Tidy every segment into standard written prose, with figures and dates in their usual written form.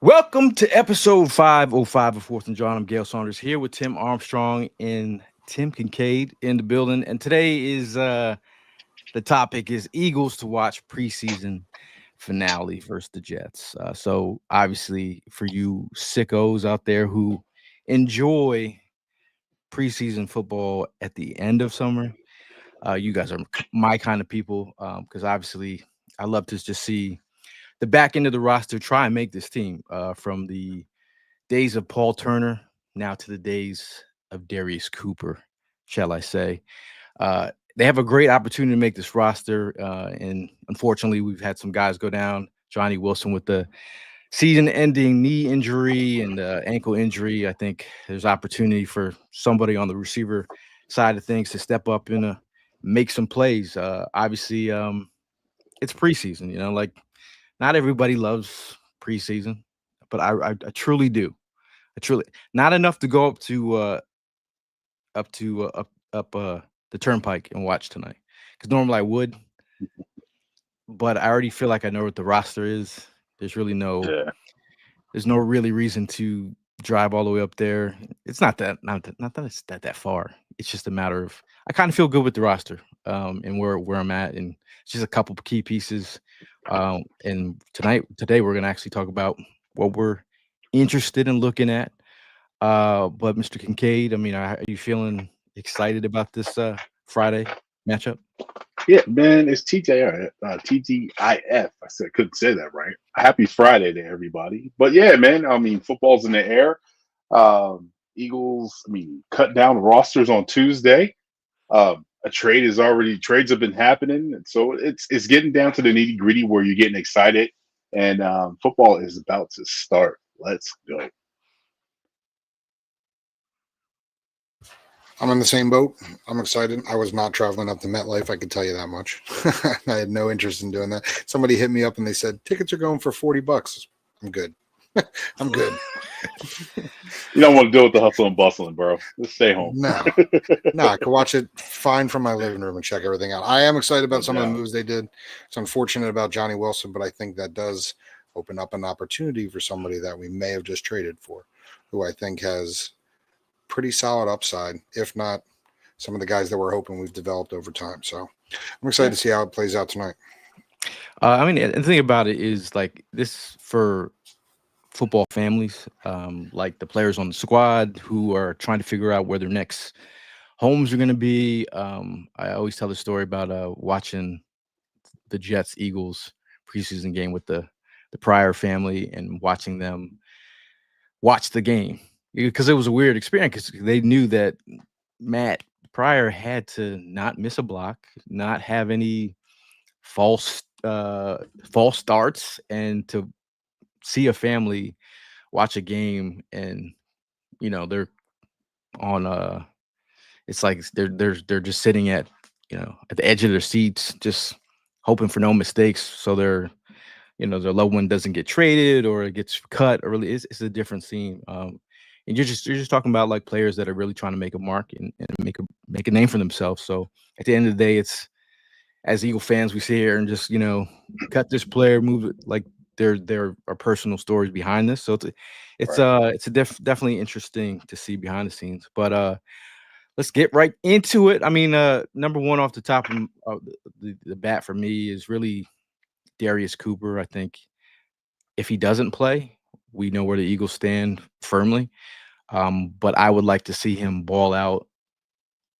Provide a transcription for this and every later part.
Welcome to episode 505 of Fourth and Jawn. I'm Gail Saunders here with Tim Armstrong and Tim Kincaid in the building. And today is the topic is Eagles to watch preseason finale versus the Jets. So obviously for you sickos out there who enjoy preseason football at the end of summer, you guys are my kind of people because obviously I love to just see the back end of the roster try and make this team from the days of Paul Turner now to the days of Darius Cooper, shall I say. They have a great opportunity to make this roster. And unfortunately, we've had some guys go down. Johnny Wilson with the season-ending knee injury and ankle injury. I think there's opportunity for somebody on the receiver side of things to step up and make some plays. Obviously, it's preseason, like not everybody loves preseason, but I truly do. I truly not enough to go up the turnpike and watch tonight because normally I would, but I already feel like I know what the roster is. There's really there's no really reason to drive all the way up there. It's not that it's that far. It's just a matter of I kind of feel good with the roster and where I'm at, and it's just a couple of key pieces. And today we're gonna actually talk about what we're interested in looking at. But Mr. Kincaid, I mean, are you feeling excited about this Friday matchup? Yeah, man, it's TGIF. I said couldn't say that right. Happy Friday to everybody. But yeah, man, I mean, football's in the air. Eagles, cut down rosters on Tuesday. Trades have been happening, and so it's getting down to the nitty gritty where you're getting excited, and football is about to start. Let's go. I'm in the same boat. I'm excited. I was not traveling up to MetLife. I can tell you that much. I had no interest in doing that. Somebody hit me up and they said tickets are going for $40. I'm good. I'm good. You don't want to deal with the hustle and bustling, bro. Just stay home. No, I can watch it fine from my living room and check everything out. I am excited about some of the moves they did. It's unfortunate about Johnny Wilson, but I think that does open up an opportunity for somebody that we may have just traded for, who I think has pretty solid upside, if not some of the guys that we're hoping we've developed over time. So I'm excited to see how it plays out tonight. And the thing about it is like this for football families, like the players on the squad who are trying to figure out where their next homes are going to be. I always tell the story about watching the Jets-Eagles preseason game with the Pryor family and watching them watch the game because it was a weird experience because they knew that Matt Pryor had to not miss a block, not have any false starts, and to see a family watch a game and they're on it's like they're just sitting at at the edge of their seats just hoping for no mistakes so their loved one doesn't get traded or it gets cut or really it's a different scene. And you're just talking about like players that are really trying to make a mark and make a name for themselves. So at the end of the day, it's as Eagle fans, we sit here and just cut this player, move it like there are personal stories behind this. So it's definitely interesting to see behind the scenes. But let's get right into it. I mean, number one off the top of the bat for me is really Darius Cooper. I think if he doesn't play, we know where the Eagles stand firmly. But I would like to see him ball out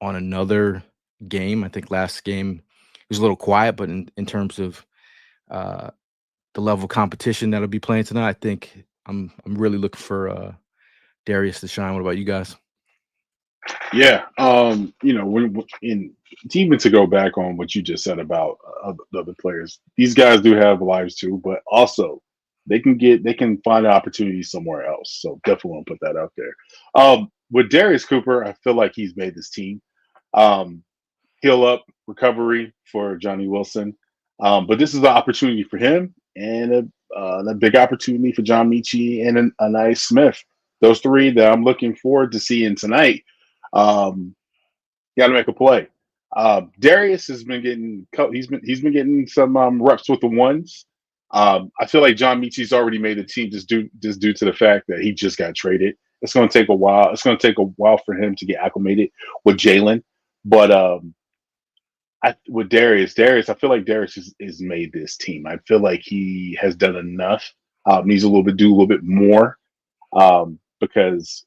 on another game. I think last game was a little quiet, but in terms of the level of competition that'll be playing tonight, I think I'm really looking for Darius to shine. What about you guys? Yeah, even to go back on what you just said about the other players, these guys do have lives too, but also they can find an opportunity somewhere else. So definitely want to put that out there. With Darius Cooper, I feel like he's made this team. Heal up, recovery for Johnny Wilson, but this is an opportunity for him and a big opportunity for John Michie and a nice Smith. Those three that I'm looking forward to seeing tonight. Got to make a play. Darius has been getting he's been getting some reps with the ones. I feel like John Michi's already made the team just due to the fact that he just got traded. It's going to take a while. It's going to take a while for him to get acclimated with Jalen. But with Darius, I feel like Darius is made this team. I feel like he has done enough. Needs a little bit more. Because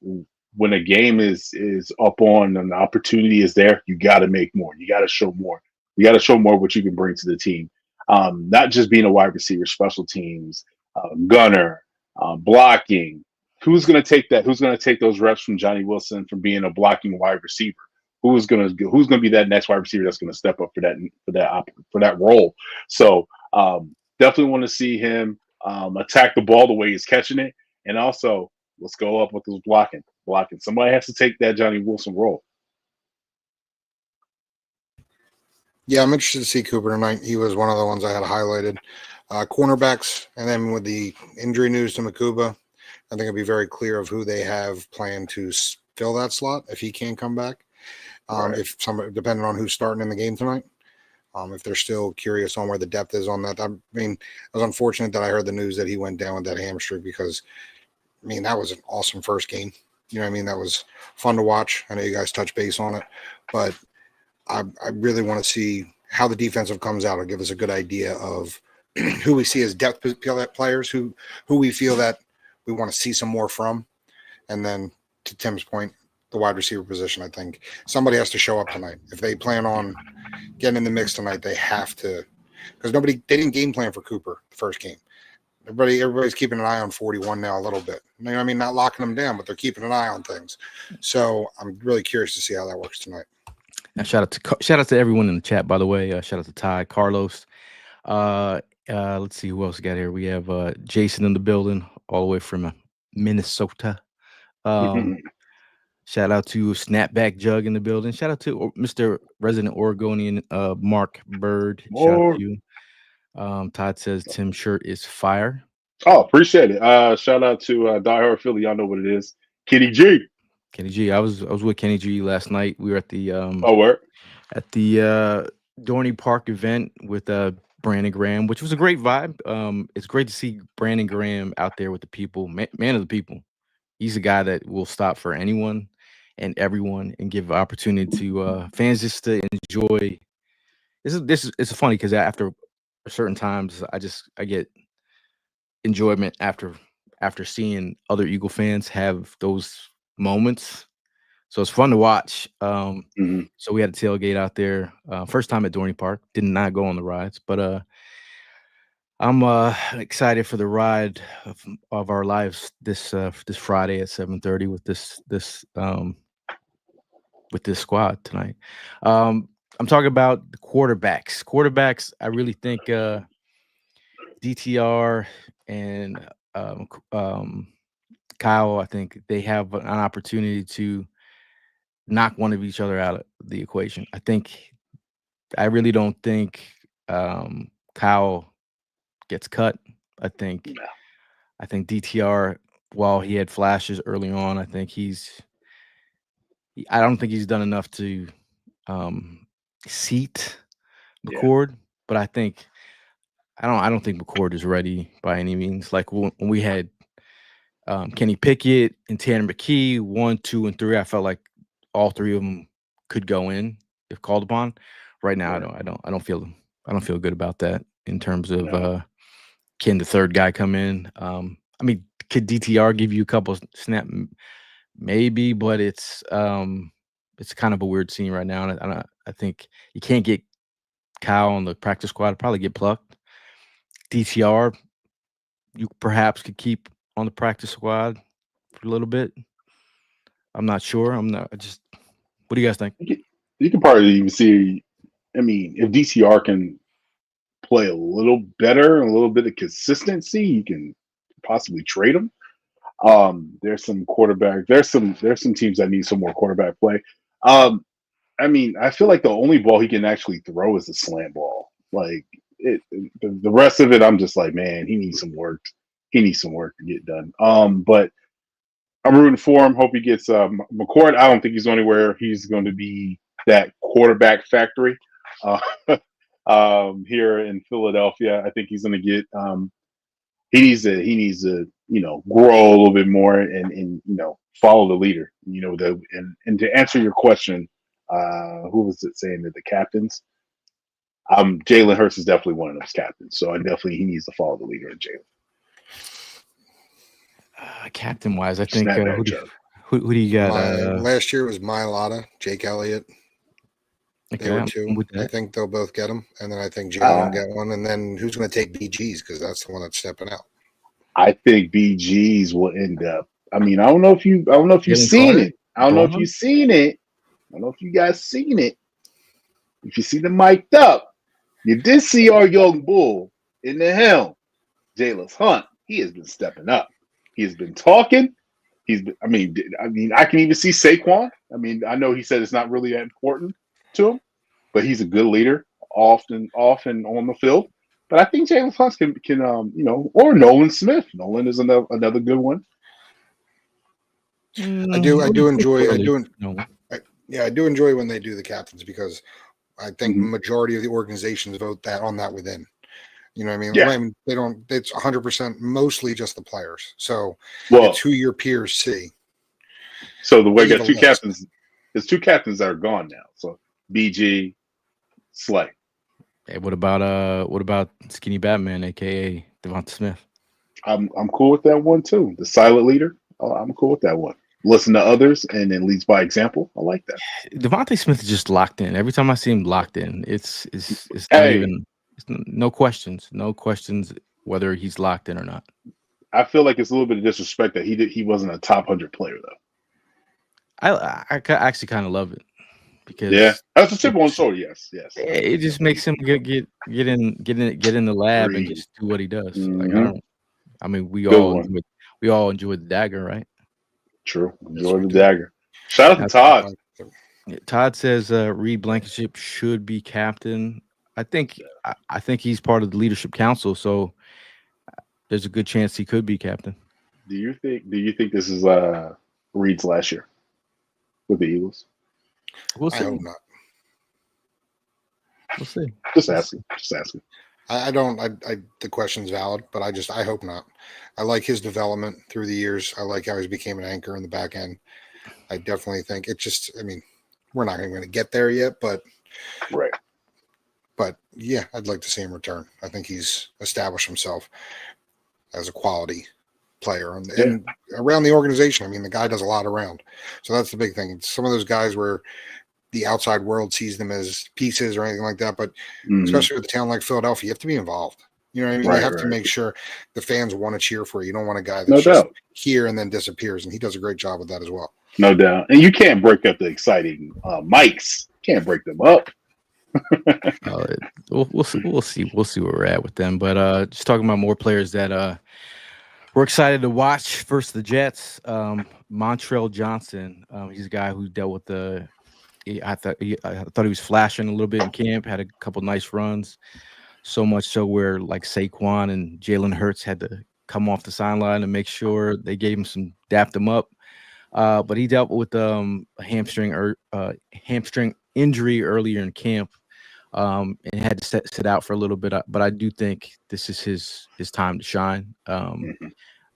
when a game is up on and the opportunity is there, you got to make more. You got to show more. You got to show more what you can bring to the team. Not just being a wide receiver, special teams, gunner, blocking. Who's going to take that? Who's going to take those reps from Johnny Wilson from being a blocking wide receiver? Who's going to be that next wide receiver that's going to step up for that role? So definitely want to see him attack the ball the way he's catching it, and also let's go up with those blocking. Somebody has to take that Johnny Wilson role. Yeah, I'm interested to see Cooper tonight. He was one of the ones I had highlighted. Cornerbacks, and then with the injury news to Makuba, I think it'll be very clear of who they have planned to fill that slot if he can come back. Right. If somebody, depending on who's starting in the game tonight, if they're still curious on where the depth is on that. I mean, it was unfortunate that I heard the news that he went down with that hamstring because, I mean, that was an awesome first game. You know what I mean? That was fun to watch. I know you guys touched base on it, but I really want to see how the defensive comes out. It'll give us a good idea of who we see as depth players, who we feel that we want to see some more from. And then to Tim's point, the wide receiver position, I think somebody has to show up tonight. If they plan on getting in the mix tonight, they have to, because they didn't game plan for Cooper the first game. Everybody's keeping an eye on 41 now a little bit. You know what I mean? Not locking them down, but they're keeping an eye on things. So I'm really curious to see how that works tonight. And shout out to everyone in the chat, by the way. Shout out to Ty, Carlos. Let's see who else we got here. We have Jason in the building, all the way from Minnesota. Shout out to Snapback Jug in the building. Shout out to Mr. Resident Oregonian, Mark Bird. Shout out to you. Todd says Tim's shirt is fire. Oh, appreciate it. Shout out to Die Hard Philly. Y'all know what it is. Kenny G. Kenny G. I was with Kenny G last night. We were at the at the Dorney Park event with Brandon Graham, which was a great vibe. It's great to see Brandon Graham out there with the people, man of the people. He's a guy that will stop for anyone and everyone and give opportunity to fans just to enjoy. It's funny because after certain times I get enjoyment after seeing other Eagle fans have those moments. So it's fun to watch. So we had a tailgate out there. First time at Dorney Park. Did not go on the rides, but I'm excited for the ride of our lives this Friday at 7:30 with this squad tonight. I'm talking about the quarterbacks. Quarterbacks, I really think DTR and Kyle, I think they have an opportunity to knock one of each other out of the equation. I really don't think Kyle gets cut. I think DTR, while he had flashes early on, I don't think he's done enough to seat McCord, but I don't think McCord is ready by any means. Like when we had Kenny Pickett and Tanner McKee, 1, 2, and 3, I felt like all three of them could go in if called upon. Right now, I don't feel good about that in terms of can the third guy come in. I mean, could DTR give you a couple snap? Maybe, but it's kind of a weird scene right now, and I think you can't get Kyle on the practice squad. Probably get plucked. DTR, you perhaps could keep on the practice squad for a little bit. I'm not sure. What do you guys think? You can probably even see. I mean, if DTR can play a little better, a little bit of consistency, you can possibly trade him. There's some quarterback. There's some teams that need some more quarterback play. I mean, I feel like the only ball he can actually throw is a slant ball. Like the rest of it, I'm just like, man, he needs some work. He needs some work to get done. But I'm rooting for him. Hope he gets McCord. I don't think he's anywhere. He's going to be that quarterback factory here in Philadelphia. I think he's going to get. He needs to grow a little bit more and follow the leader. And to answer your question, who was it saying that the captains? Jalen Hurts is definitely one of those captains. So he needs to follow the leader of Jalen. Captain wise, I think Snap back, who do you got? Last year was Mailata, Jake Elliott. Okay, They were two. I think they'll both get them, and then I think Jalen will get one. And then who's going to take BGs because that's the one that's stepping out. I think BGs will end up. I mean, I don't know if you've seen it. I don't know if you've seen it. I don't know if you guys seen it. If you see them mic'd up, you did see our young bull in the helm, Jalen Hunt. He has been stepping up. He has been talking. I mean, I can even see Saquon. I mean, I know he said it's not really that important to him, but he's a good leader, often on the field. But I think Jalen Hurts can or Nolan Smith. Nolan is another good one. I do enjoy when they do the captains because I think majority of the organizations vote on that within. You know what I mean? Yeah. I mean, they don't. It's 100% mostly just the players. So it's who your peers see. So the way you got two captains, there's two captains that are gone now. So BG, Slay. Hey, what about Skinny Batman, aka Devonta Smith? I'm cool with that one too. The silent leader. I'm cool with that one. Listen to others and then leads by example. I like that. Devonta Smith is just locked in. Every time I see him locked in, it's not even. No questions whether he's locked in or not. I feel like it's a little bit of disrespect that he wasn't a top 100 player though. I actually kind of love it because that's a simple one. So yes, it just makes him get in the lab and just do what he does. Like we all enjoy the dagger, right? True, enjoy the dagger. Shout out to Todd. Todd says Reed Blankenship should be captain. I think he's part of the leadership council, so there's a good chance he could be captain. Do you think this is Reed's last year with the Eagles? We'll see. I hope not. We'll see. Just asking. I don't. The question's valid, but I hope not. I like his development through the years. I like how he's became an anchor in the back end. I definitely think it just. I mean, we're not even going to get there yet, but right. But yeah, I'd like to see him return. I think he's established himself as a quality player and around the organization. I mean, the guy does a lot around. So that's the big thing. Some of those guys where the outside world sees them as pieces or anything like that, but especially with a town like Philadelphia, you have to be involved. You know what I mean? You have to make sure the fans want to cheer for you. You don't want a guy that's just here and then disappears, and he does a great job with that as well. No doubt. And you can't break up the exciting mics. Can't break them up. We'll see where we're at with them. But just talking about more players that we're excited to watch. First, the Jets. Montrell Johnson. He's a guy who dealt with I thought he was flashing a little bit in camp. Had a couple nice runs. So much so where like Saquon and Jalen Hurts had to come off the sideline and make sure they gave him dapped him up. But he dealt with a hamstring injury earlier in camp, and had to sit out for a little bit. But I do think this is his time to shine.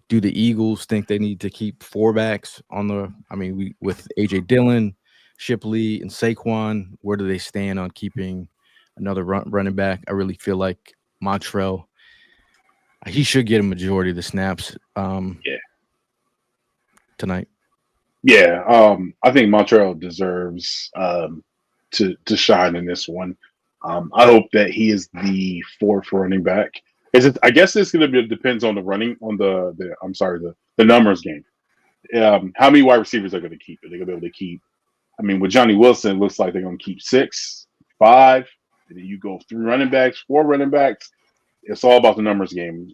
Do the Eagles think they need to keep four backs on the? I mean, with AJ Dillon, Shipley, and Saquon, where do they stand on keeping another running back? I really feel like Montrell, he should get a majority of the snaps. Tonight. Yeah, I think Montrell deserves to shine in this one. I hope that he is the fourth running back. I guess it's going to depends on the numbers game. How many wide receivers are going to keep? Are they going to be able to keep? I mean, with Johnny Wilson, it looks like they're going to keep 6, 5. And then you go 3 running backs, 4 running backs. It's all about the numbers game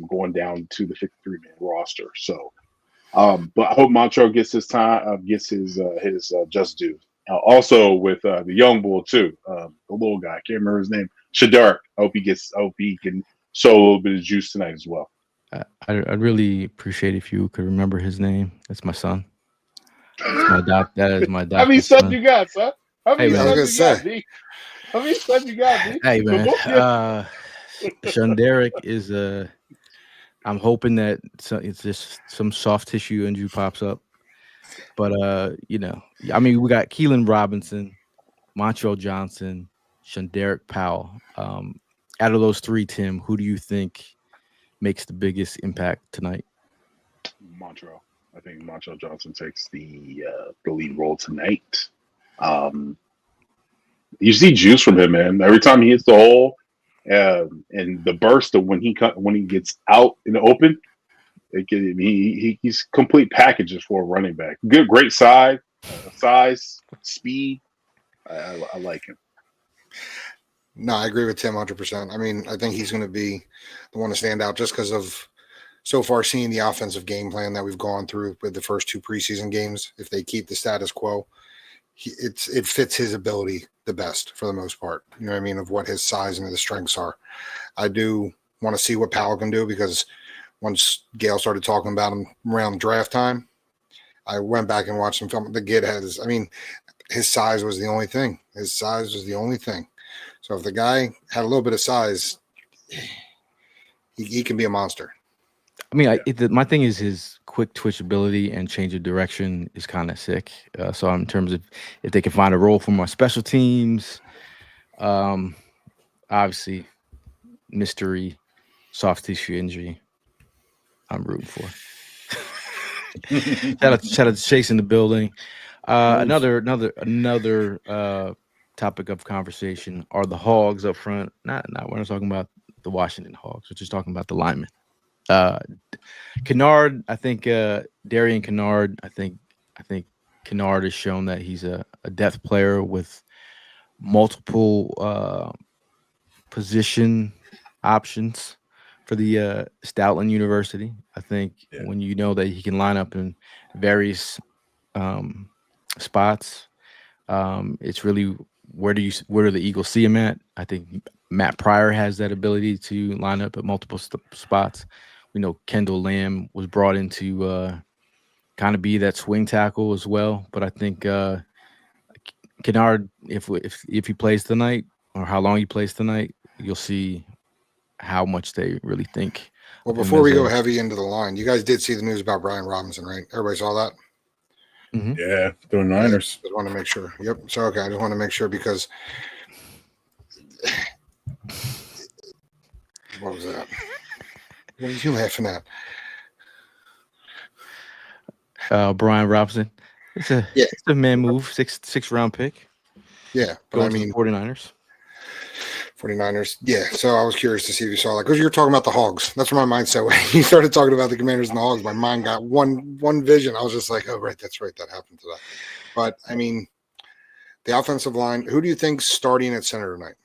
going down to the 53-man roster. So, but I hope Montrell gets his time, gets his just due. Also with the young bull too, the little guy, I can't remember his name, Shadart. I hope he can show a little bit of juice tonight as well. I'd really appreciate if you could remember his name. That's my son. That's my doc. That is my doc. How many sons you got, son? How Hey, many man. I was sons gonna you got, say. D? How many sons you got, D? Hey, So man. both your Shunderick is I'm hoping that it's just some soft tissue injury pops up. But I mean, we got Keelan Robinson, Montreal Johnson, Shunderick Powell. Out of those three, Tim, who do you think makes the biggest impact tonight? Montreal. I think Montreal Johnson takes the lead role tonight. Um, you see juice from him, man. Every time he hits the hole, and the burst of when he gets out in the open, he's complete packages for a running back. Good, great size, speed. I like him. No, I agree with Tim 100%. I mean, I think he's going to be the one to stand out just because of so far seeing the offensive game plan that we've gone through with the first two preseason games. If they keep the status quo, it fits his ability the best for the most part. You know what I mean? Of what his size and his strengths are. I do want to see what Powell can do because once Gail started talking about him around draft time, I went back and watched some film. The kid has, I mean, his size was the only thing. His size was the only thing. So if the guy had a little bit of size, he can be a monster. I mean, my thing is his quick twitch ability and change of direction is kind of sick. So in terms of if they can find a role for my special teams, obviously mystery, soft tissue injury, I'm rooting for. shout out to Chase in the building. Another topic of conversation are the Hogs up front. We're not talking about the Washington Hogs. We're just talking about the linemen. Kennard, I think Darian Kennard. I think Kennard has shown that he's a depth player with multiple position options for the Stoutland University. I think when you know that he can line up in various spots, it's really where do the Eagles see him at? I think Matt Pryor has that ability to line up at multiple spots. We know Kendall Lamb was brought in to kind of be that swing tackle as well. But I think Kennard, if he plays tonight or how long he plays tonight, you'll see how much they really think. Well, before we go heavy into the line, you guys did see the news about Brian Robinson, right? Everybody saw that? Mm-hmm. Yeah, the Niners. I just want to make sure. Yep. So, okay, I just want to make sure because what was that? What are you laughing at? Brian Robinson. It's a man move, six round pick. Yeah, but I mean 49ers. 49ers. Yeah, so I was curious to see if you saw that because you're talking about the Hogs. That's where my mind said when you started talking about the Commanders and the Hogs. My mind got one vision. I was just like, oh, right, that's right. That happened today. But, I mean, the offensive line, who do you think's starting at center tonight?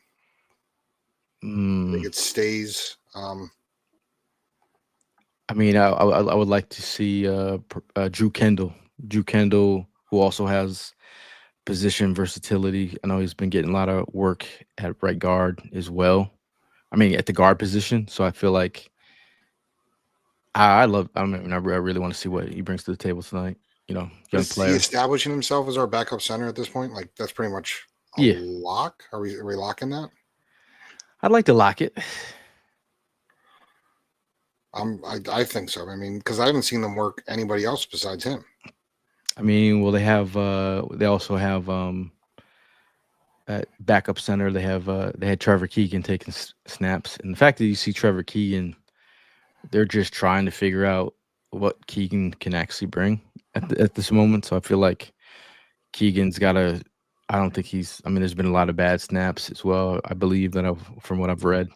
I think it stays. I mean, I would like to see Drew Kendall. Drew Kendall, who also has position versatility. I know he's been getting a lot of work at right guard as well. I mean, at the guard position. So I feel like I really want to see what he brings to the table tonight. You know, young player. Is he establishing himself as our backup center at this point? Like, that's pretty much a lock? Are we locking that? I'd like to lock it. I think so. I mean, because I haven't seen them work anybody else besides him. I mean, well, they also have at backup center. They had Trevor Keegan taking snaps, and the fact that you see Trevor Keegan, they're just trying to figure out what Keegan can actually bring at this moment. So I feel like Keegan's got to. I don't think he's. I mean, there's been a lot of bad snaps as well. I believe that from what I've read.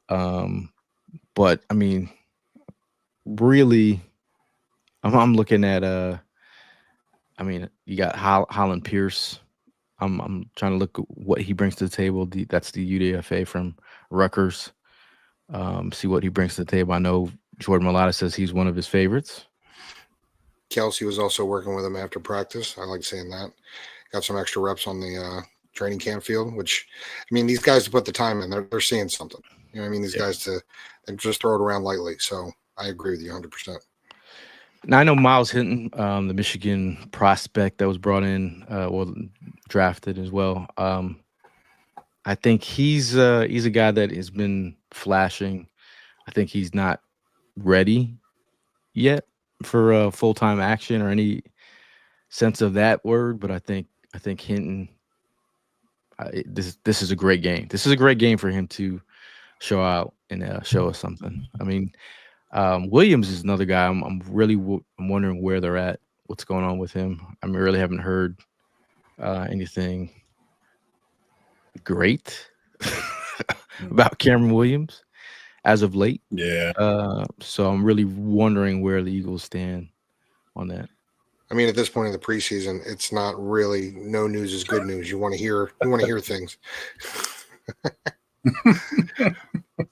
But I mean, really, I'm looking at I mean, you got Holland Pierce. I'm trying to look at what he brings to the table. That's the UDFA from Rutgers. See what he brings to the table. I know Jordan Mailata says he's one of his favorites. Kelsey was also working with him after practice. I like seeing that. Got some extra reps on the training camp field, which, I mean, these guys to put the time in, they're seeing something. You know what I mean? These guys to just throw it around lightly. So I agree with you 100%. Now I know Miles Hinton, the Michigan prospect that was brought in, drafted as well. I think he's a guy that has been flashing. I think he's not ready yet for full-time action or any sense of that word, but I think Hinton. This is a great game. This is a great game for him to show out and show us something. I mean, Williams is another guy. I'm wondering where they're at. What's going on with him? I mean, really haven't heard anything great about Cameron Williams as of late. Yeah. So I'm really wondering where the Eagles stand on that. I mean, at this point in the preseason, it's not really no news is good news. You want to hear things,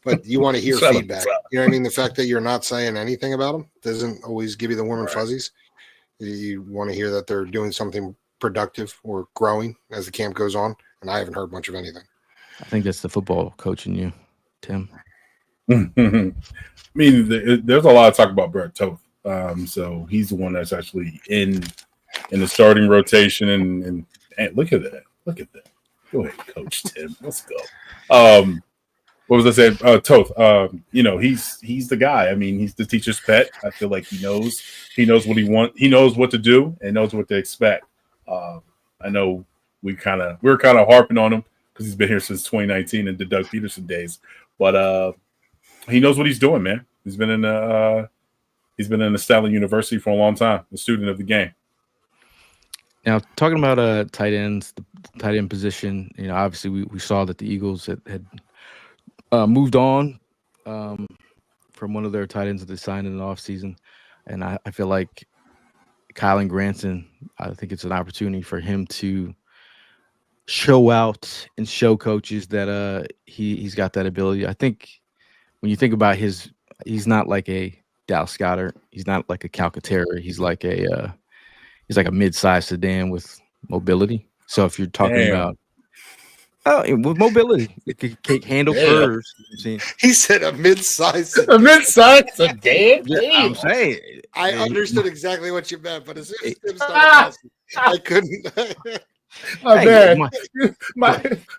but you want to hear feedback. You know what I mean? The fact that you're not saying anything about them doesn't always give you the warm and fuzzies. You want to hear that they're doing something productive or growing as the camp goes on, and I haven't heard much of anything. I think that's the football coach in you, Tim. I mean, there's a lot of talk about Brett Toth. So he's the one that's actually in the starting rotation, and look at that. Go ahead, Coach Tim. Let's go. What was I saying? Toth. He's the guy. I mean, he's the teacher's pet. I feel like he knows what he wants. He knows what to do and knows what to expect. I know we're kind of harping on him because he's been here since 2019 and the Doug Peterson days, but he knows what he's doing, man. He's been in the Stanley University for a long time, a student of the game. Now, talking about tight ends, the tight end position, obviously we saw that the Eagles had moved on from one of their tight ends that they signed in the offseason. And I feel like Kylan Granson, I think it's an opportunity for him to show out and show coaches that he's got that ability. I think when you think about he's not like a Dallas Goedert. He's not like a Calcaterra. He's like a mid-sized sedan with mobility. So if you're talking about with mobility, it could handle curves. He said a mid-sized sedan. Yeah, I'm saying. I understood exactly what you meant, but as soon as Tim started I couldn't.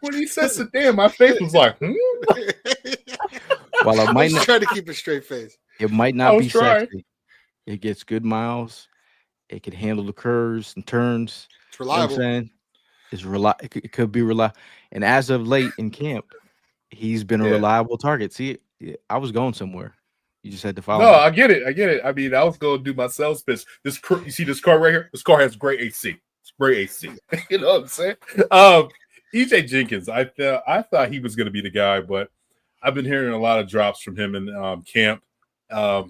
When he said sedan, my face was like, While I might not trying to keep a straight face. It might not be sexy. It gets good miles. It can handle the curves and turns. It's reliable. You know what I'm saying? It could be reliable. And as of late in camp, he's been a reliable target. See, I was going somewhere. You just had to follow. No, I get it. I mean, I was going to do my sales pitch. You see this car right here? This car has great AC. It's great AC. You know what I'm saying? EJ Jenkins, I thought he was going to be the guy, but I've been hearing a lot of drops from him in camp. I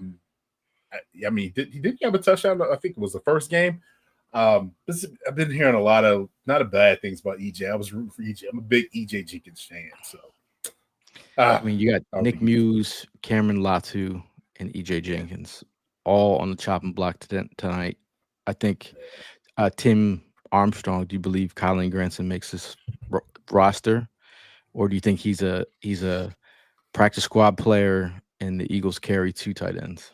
mean, did he have a touchdown? I think it was the first game. I've been hearing a lot of not bad things about EJ. I was rooting for EJ. I'm a big EJ Jenkins fan. So, I mean, you got Nick Muse, Cameron Latu, and EJ Jenkins all on the chopping block tonight. I think Tim Armstrong. Do you believe Kylan Granson makes this roster, or do you think he's a practice squad player and the Eagles carry two tight ends?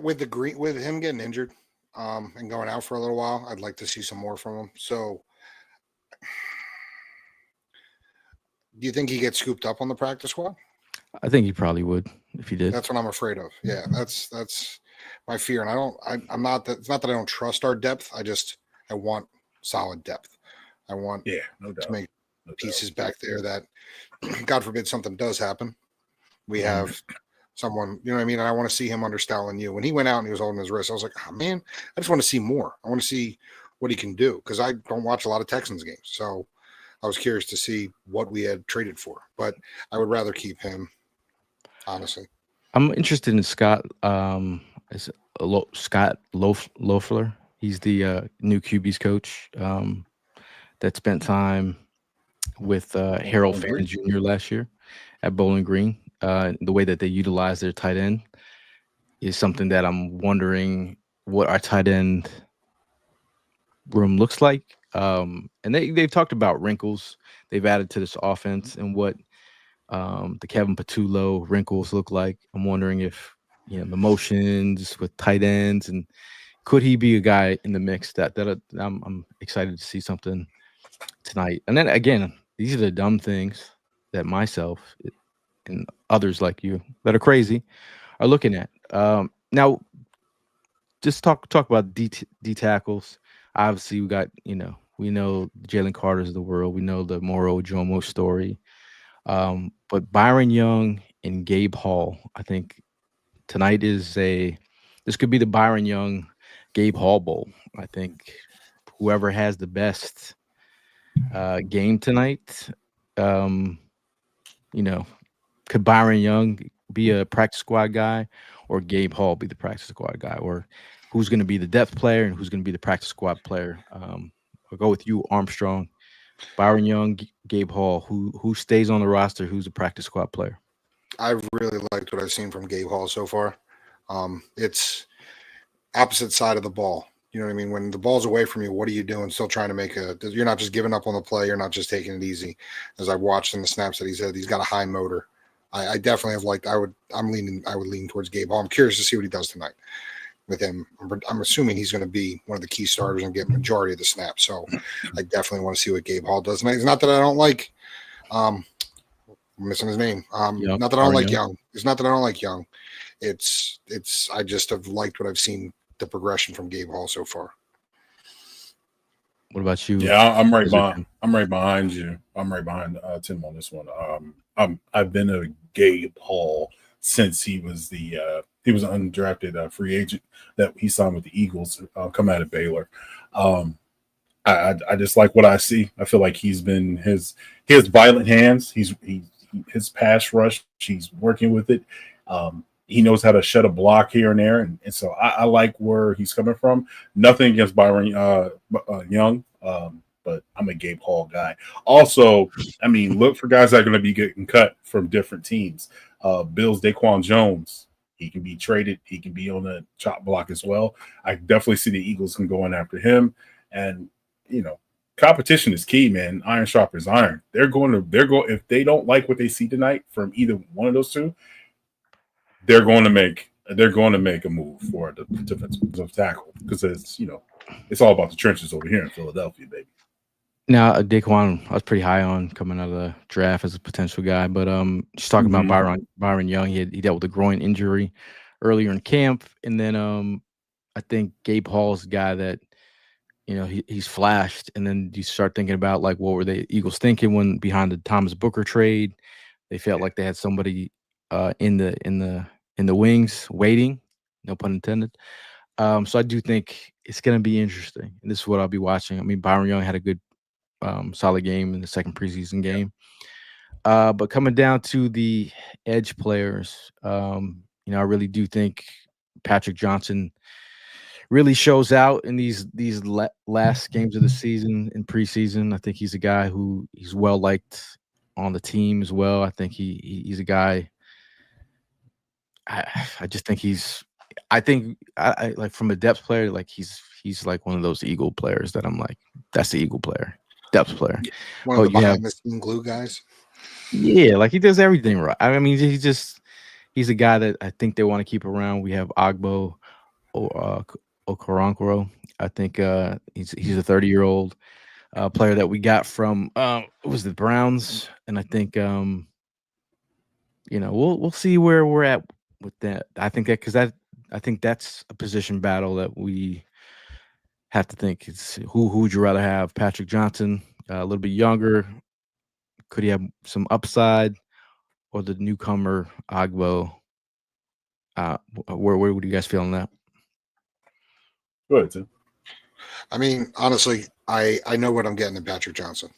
With him getting injured and going out for a little while, I'd like to see some more from him. So, do you think he gets scooped up on the practice squad? I think he probably would if he did. That's what I'm afraid of. Yeah, that's my fear. And I'm not that. It's not that I don't trust our depth. I want solid depth. I want no doubt. to make pieces back there that, God forbid, something does happen. We have someone, you know what I mean? And I want to see him under Stalin U. When he went out and he was holding his wrist, I was like, oh, man, I just want to see more. I want to see what he can do because I don't watch a lot of Texans games. So I was curious to see what we had traded for. But I would rather keep him, honestly. I'm interested in Scott. Scott Loeffler. He's the new QB's coach that spent time with Harold Fannin Jr. last year at Bowling Green. The way that they utilize their tight end is something that I'm wondering what our tight end room looks like. And they've talked about wrinkles they've added to this offense and what the Kevin Patullo wrinkles look like. I'm wondering if the motions with tight ends, and could he be a guy in the mix that I'm excited to see something tonight. And then again, these are the dumb things that myself and others like you that are crazy are looking at. Now, just talk about D tackles. Obviously, we know Jalen Carter's of the world. We know the Moro Jomo story. But Byron Young and Gabe Hall, I think tonight this could be the Byron Young Gabe Hall Bowl. I think whoever has the best game tonight, um, could Byron Young be a practice squad guy, or Gabe Hall be the practice squad guy, or who's going to be the depth player and who's going to be the practice squad player? I'll go with you, Armstrong. Byron Young, Gabe Hall. Who stays on the roster? Who's a practice squad player? I really liked what I've seen from Gabe Hall so far. It's opposite side of the ball. You know what I mean? When the ball's away from you, what are you doing? Still trying to you're not just giving up on the play. You're not just taking it easy. As I've watched in the snaps that he's had, he's got a high motor. I definitely have liked, I would lean towards Gabe Hall. I'm curious to see what he does tonight with him. I'm assuming he's going to be one of the key starters and get majority of the snaps. So I definitely want to see what Gabe Hall does tonight. It's not that I don't like, I'm missing his name. Not that I don't like Young. It's not that I don't like Young. It's I just have liked what I've seen, the progression from Gabe Hall so far. What about you? Yeah, I'm right behind you. I'm right behind Tim on this one. I've been a Gabe Hall since he was an undrafted free agent that he signed with the Eagles, come out of Baylor. I just like what I see. I feel like he has violent hands. His pass rush, he's working with it. He knows how to shut a block here and there, and so I like where he's coming from. Nothing against Byron Young, but I'm a Gabe Hall guy. Also, I mean, look for guys that are going to be getting cut from different teams. Bills Daquan Jones, he can be traded. He can be on the chop block as well. I definitely see the Eagles can go in after him, and competition is key, man. Iron sharpens iron. They're going if they don't like what they see tonight from either one of those two, they're going to make a move for the defensive tackle, because it's all about the trenches over here in Philadelphia, baby. Now, Daquan, I was pretty high on coming out of the draft as a potential guy, but just talking about Byron Young, he dealt with a groin injury earlier in camp, and then I think Gabe Hall's a guy that he's flashed, and then you start thinking about like what were the Eagles thinking when behind the Thomas Booker trade, they felt like they had somebody in the wings waiting, no pun intended. So I do think it's going to be interesting, and this is what I'll be watching. I mean, Byron Young had a good solid game in the second preseason game, but coming down to the edge players, I really do think Patrick Johnson really shows out in these last games of the season in preseason. I think he's a guy who he's well liked on the team as well. I think he's a guy. I just think I like from a depth player, like he's like one of those Eagle players that I'm like, that's the Eagle player, depth player. One of the behind the scene glue guys. Yeah, like he does everything right. I mean, he's a guy that I think they want to keep around. We have Agbo Okoronkwo. I think he's a 30-year-old player that we got from was the Browns, and I think we'll see where we're at with that. I think that's a position battle that we have to think. It's who would you rather have? Patrick Johnson, a little bit younger, could he have some upside, or the newcomer Agbo? Where would you guys feel on that? Go ahead, Tim. I mean, honestly, I know what I'm getting in Patrick Johnson.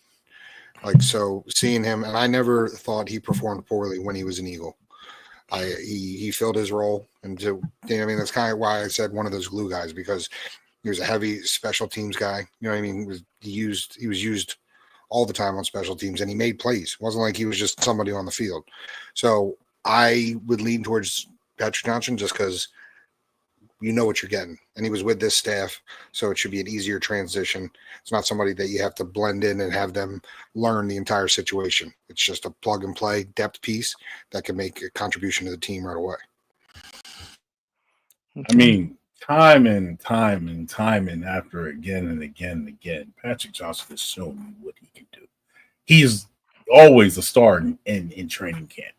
Like, so seeing him, and I never thought he performed poorly when he was an Eagle. He filled his role, and that's kind of why I said one of those glue guys, because he was a heavy special teams guy. You know what I mean? He was used all the time on special teams, and he made plays. It wasn't like he was just somebody on the field. So I would lean towards Patrick Johnson just because you know what you're getting. And he was with this staff, so it should be an easier transition. It's not somebody that you have to blend in and have them learn the entire situation. It's just a plug and play depth piece that can make a contribution to the team right away. I mean, time and after again and again and again, Patrick Johnson has shown me what he can do. He's always a star in training camp.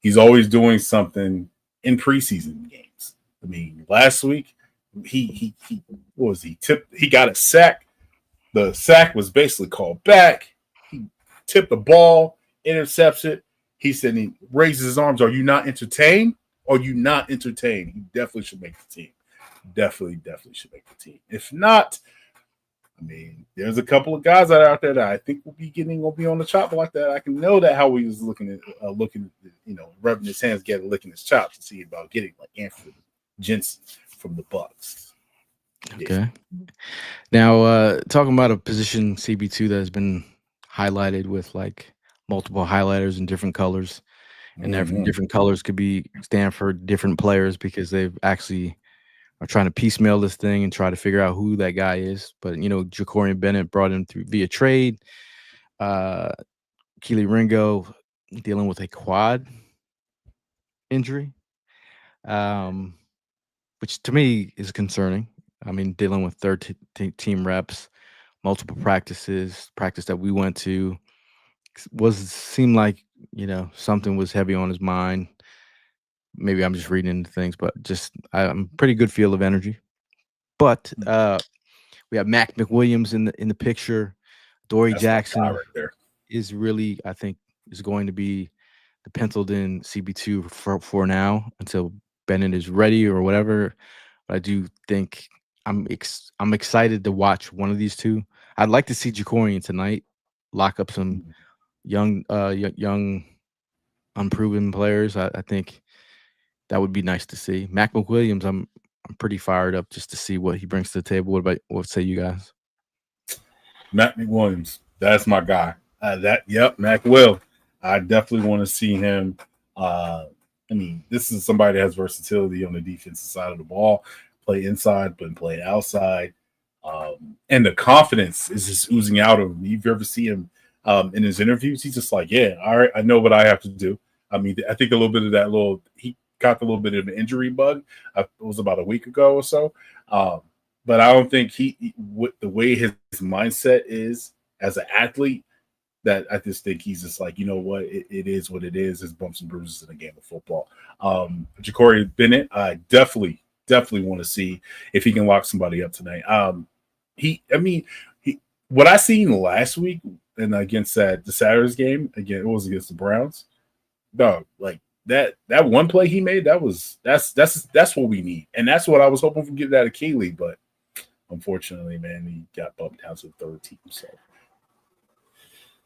He's always doing something in preseason games. I mean, last week he what was he tipped? He got a sack. The sack was basically called back. He tipped the ball, intercepts it. He said he raises his arms. Are you not entertained? Are you not entertained? He definitely should make the team. Definitely should make the team. If not, I mean, there's a couple of guys out there that I think will be on the chop block that I can know that how he was looking, rubbing his hands, licking his chops to see about getting like Anthony Jensen from the Bucks. Okay. Now, talking about a position CB2 that has been highlighted with like multiple highlighters in different colors, and different colors could stand for different players because they've actually are trying to piecemeal this thing and try to figure out who that guy is. But Jacorian Bennett brought him through via trade. Keely Ringo dealing with a quad injury, which to me is concerning. I mean, dealing with third team reps, multiple practice that we went to seemed like something was heavy on his mind. Maybe I'm just reading into things, but I'm pretty good feel of energy. But we have Mac McWilliams in the picture. Dory Jackson right there is really, I think, is going to be the penciled in CB2 for now until Bennett is ready or whatever. But I do think I'm excited to watch one of these two. I'd like to see Jacorian tonight lock up some young unproven players. I think that would be nice to see. Mac McWilliams, I'm pretty fired up just to see what he brings to the table. What say you guys? Mac McWilliams, that's my guy. Mac Will. I definitely want to see him. I mean, this is somebody that has versatility on the defensive side of the ball, play inside, but play outside. And the confidence is just oozing out of him. If you ever see him in his interviews, he's just like, yeah, all right, I know what I have to do. I mean, I think a little bit of that he got a little bit of an injury bug. It was about a week ago or so. But I don't think with the way his mindset is as an athlete, that I just think he's just like, you know what, it is what it is. It's bumps and bruises in a game of football. Jacorian Bennett, I definitely want to see if he can lock somebody up tonight. What I seen last week and against the Saturdays game, again, it was against the Browns. Dog, like that one play he made, that's what we need. And that's what I was hoping for getting out of Keeley, but unfortunately, man, he got bumped down to the third team. So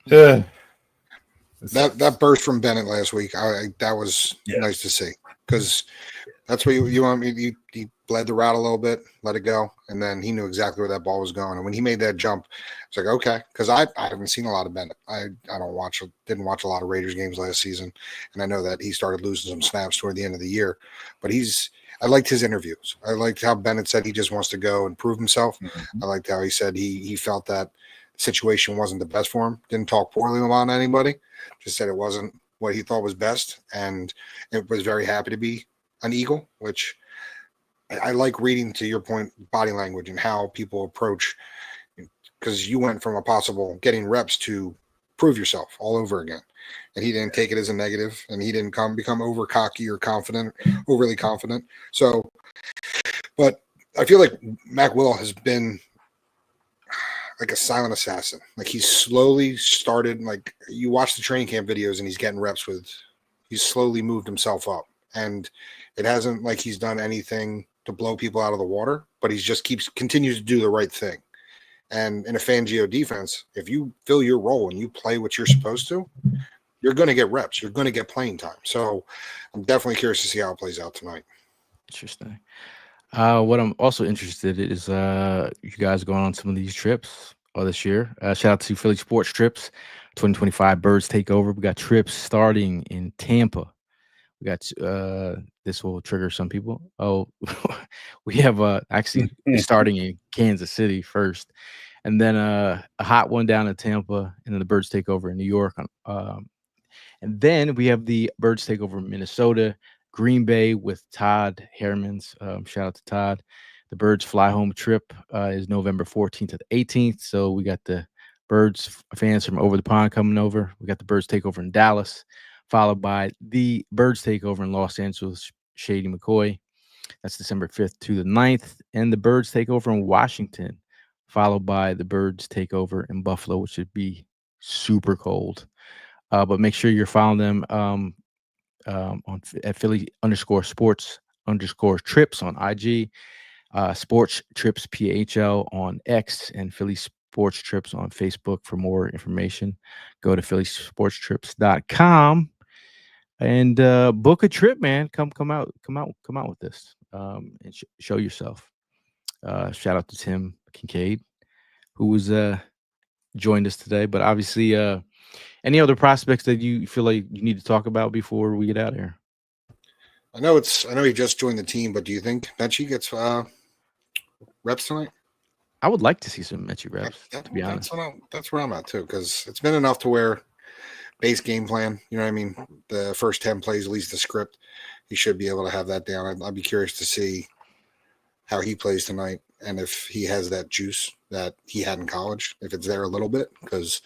yeah, that burst from Bennett last week, that was nice to see, because that's what you want me. He bled the route a little bit, let it go, and then he knew exactly where that ball was going. And when he made that jump, it's like, okay, because I haven't seen a lot of Bennett. I didn't watch a lot of Raiders games last season, and I know that he started losing some snaps toward the end of the year. But I liked his interviews. I liked how Bennett said he just wants to go and prove himself. I liked how he said he felt that the situation wasn't the best for him. Didn't talk poorly about anybody. Just said it wasn't what he thought was best, and it was very happy to be an Eagle, which I like reading, to your point, body language and how people approach, because you went from a possible getting reps to prove yourself all over again. And he didn't take it as a negative, and he didn't become over cocky or overly confident. So, but I feel like Mac Will has been like a silent assassin. Like he's slowly started, like you watch the training camp videos and he's getting reps he's slowly moved himself up. And it hasn't like he's done anything to blow people out of the water, but he just continues to do the right thing. And in a Fangio defense, if you fill your role and you play what you're supposed to, you're going to get reps. You're going to get playing time. So I'm definitely curious to see how it plays out tonight. Interesting. What I'm also interested in is you guys going on some of these trips this year. Shout out to Philly Sports Trips 2025 Birds Takeover. We got trips starting in Tampa. We got this will trigger some people. Oh, we have actually starting in Kansas City first, and then a hot one down in Tampa, and then the Birds Takeover in New York. And then we have the Birds Takeover in Minnesota, Green Bay with Todd Hermans. Shout out to Todd. The Birds fly home trip is November 14th to the 18th. So we got the Birds fans from over the pond coming over. We got the Birds takeover in Dallas, followed by the Birds takeover in Los Angeles, Shady McCoy. That's December 5th to the 9th. And the Birds takeover in Washington, followed by the Birds takeover in Buffalo, which should be super cold. But make sure you're following them at Philly_sports_trips on IG, Sports Trips PHL on X, and Philly Sports Trips on Facebook for more information. Go to phillysportstrips.com and book a trip, man. Come out with this and show yourself. Shout out to Tim Kincaid, who was joined us today. But obviously, any other prospects that you feel like you need to talk about before we get out of here? I know he just joined the team, but do you think Mechie gets reps tonight? I would like to see some Mechie reps, to be honest. That's where I'm at too, because it's been enough to where base game plan, you know what I mean? The first 10 plays, at least the script, he should be able to have that down. I'd be curious to see how he plays tonight and if he has that juice that he had in college, if it's there a little bit, because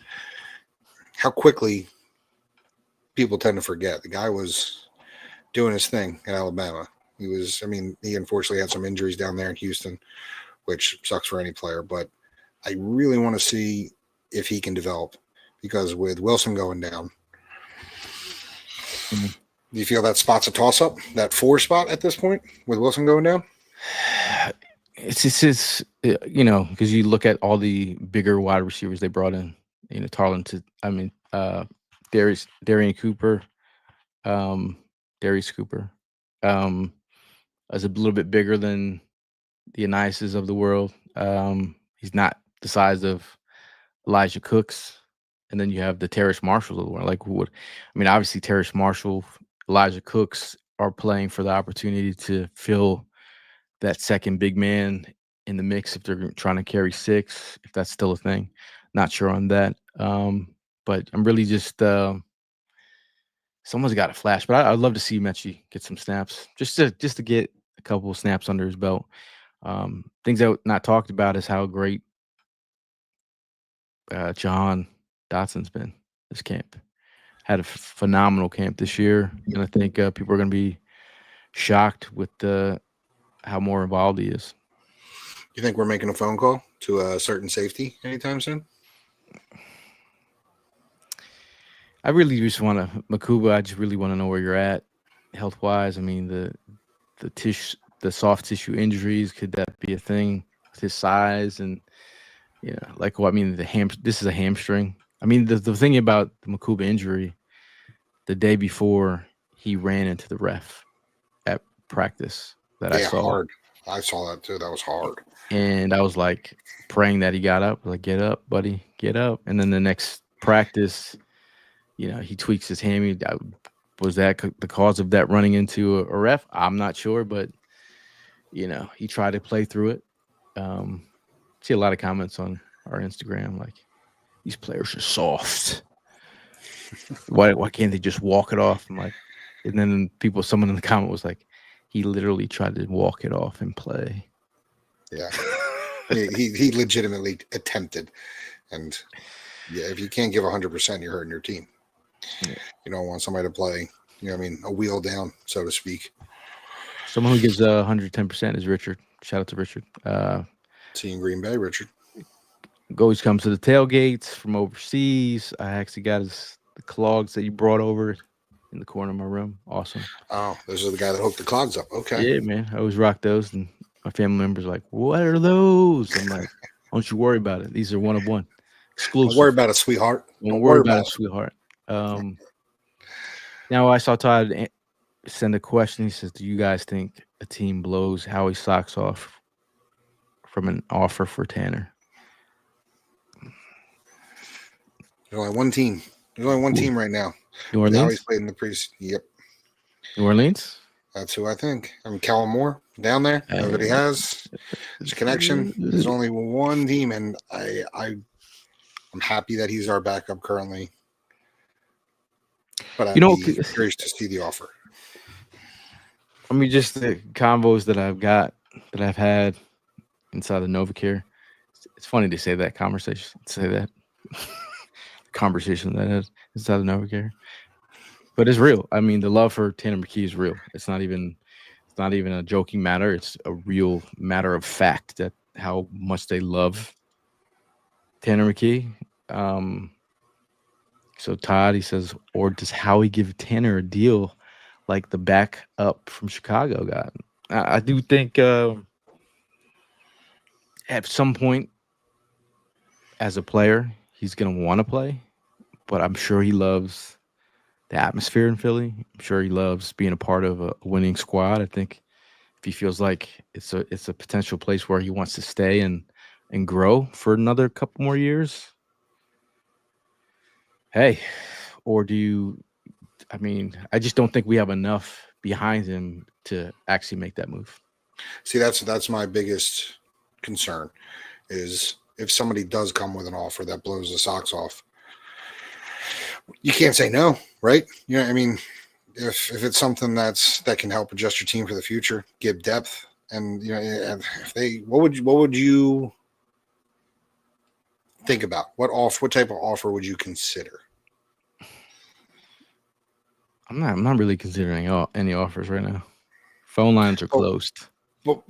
how quickly people tend to forget. The guy was doing his thing in Alabama. He unfortunately had some injuries down there in Houston, which sucks for any player, but I really want to see if he can develop, because with Wilson going down, do you feel that spot's a toss-up, that 4 spot at this point with Wilson going down? It's because you look at all the bigger wide receivers they brought in, Darius Cooper, Darius Cooper, is a little bit bigger than the Aniases of the world. He's not the size of Elijah Cooks. And then you have the Terrace Marshall of the world. Obviously Terrace Marshall, Elijah Cooks are playing for the opportunity to fill that second big man in the mix if they're trying to carry 6, if that's still a thing. Not sure on that. But I'm really just someone's got a flash. But I'd love to see Mechie get some snaps, just to get a couple of snaps under his belt. Things that not talked about is how great Jawn Dotson's been this camp. Had a phenomenal camp this year, and I think people are going to be shocked with how more involved he is. You think we're making a phone call to a certain safety anytime soon? I really just want to Makuba. I just really want to know where you're at health wise. The soft tissue injuries, could that be a thing with his size? And this is a hamstring. The thing about the Makuba injury, the day before he ran into the ref at practice I saw. Hard. I saw that too. That was hard. And I was like praying that he got up. Like, get up, buddy, get up. And then the next practice, he tweaks his hammy. Was that the cause of that running into a ref? I'm not sure, but he tried to play through it. See a lot of comments on our Instagram like, these players are soft. Why can't they just walk it off? I'm like, and then someone in the comment was like, he literally tried to walk it off and play. Yeah, he legitimately attempted, and if you can't give 100%, you're hurting your team. Yeah. You don't want somebody to play, a wheel down, so to speak. Someone who gives 110% is Richard. Shout out to Richard. See you in Green Bay, Richard. Always comes to the tailgates from overseas. I actually got the clogs that you brought over in the corner of my room. Awesome. Oh, those are the guy that hooked the clogs up. Okay. Yeah, man. I always rock those, and my family members are like, "What are those?" I'm like, "Don't you worry about it. These are one of one, exclusive. Don't worry about it, sweetheart. Don't worry about it, sweetheart." Now I saw Todd send a question. He says, "Do you guys think a team blows Howie Sox off from an offer for Tanner?" There's only one team. There's only one team right now. New Orleans? Now he's played in the preseason. Yep. New Orleans? That's who I think. Kellen Moore down there. Everybody has his connection. There's only one team, and I'm happy that he's our backup currently. But I'm curious to see the offer. mean, just the combos that I've had inside the NovaCare. It's funny to say that conversation that is inside the NovaCare, but it's real. I mean, the love for Tanner McKee is real. It's not even a joking matter. It's a real matter of fact that how much they love Tanner McKee. So Todd, he says, or does Howie give Tanner a deal like the backup from Chicago got? I do think at some point as a player, he's going to want to play, but I'm sure he loves the atmosphere in Philly. I'm sure he loves being a part of a winning squad. I think if he feels like it's a potential place where he wants to stay and grow for another couple more years, hey, or do you? I mean, I just don't think we have enough behind him to actually make that move. See, that's my biggest concern is if somebody does come with an offer that blows the socks off, you can't say no, right? You know, I mean, if it's something that can help adjust your team for the future, give depth, and you know, if they, what would you think about? What type of offer would you consider? I'm not really considering any offers right now. Phone lines are closed. Well,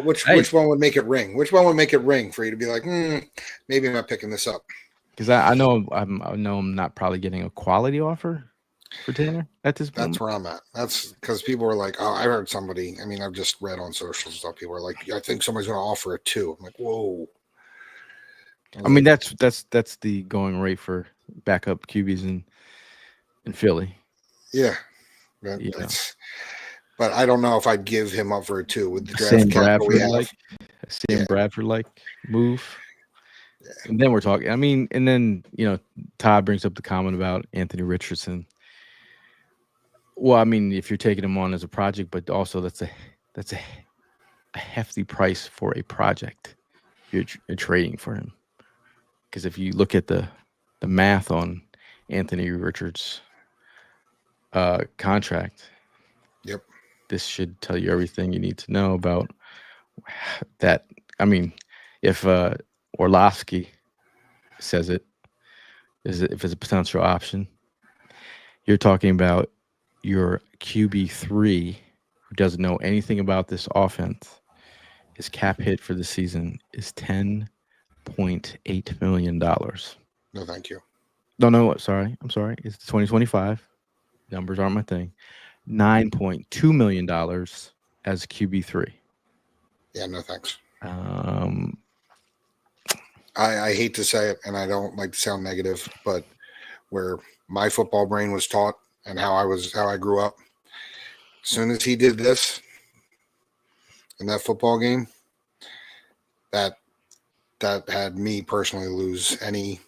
which one would make it ring? Which one would make it ring for you to be like, maybe I'm not picking this up? Because I know I'm not probably getting a quality offer for Tanner at this point. That's where I'm at. That's because people are like, oh, I heard somebody. I mean, I've just read on social stuff. People are like, I think somebody's going to offer it too. I'm like, whoa. I mean, that's the going rate for backup QBs in Philly. Yeah. But I don't know if I'd give him up for it too with the draft capital we have. Bradford move. Yeah. And then we're talking. I mean, and then Todd brings up the comment about Anthony Richardson. Well, I mean, if you're taking him on as a project, but also that's a hefty price for a project. You're trading for him, because if you look at the math on Anthony Richards' contract, yep, this should tell you everything you need to know about that. I mean, if Orlovsky says if it's a potential option, you're talking about your QB3 who doesn't know anything about this offense. His cap hit for the season is $10.8 million. No, thank you. No, sorry. I'm sorry. It's 2025. Numbers aren't my thing. $9.2 million as QB3. Yeah, no thanks. I hate to say it, and I don't like to sound negative, but where my football brain was taught and how I grew up, as soon as he did this in that football game, that had me personally lose any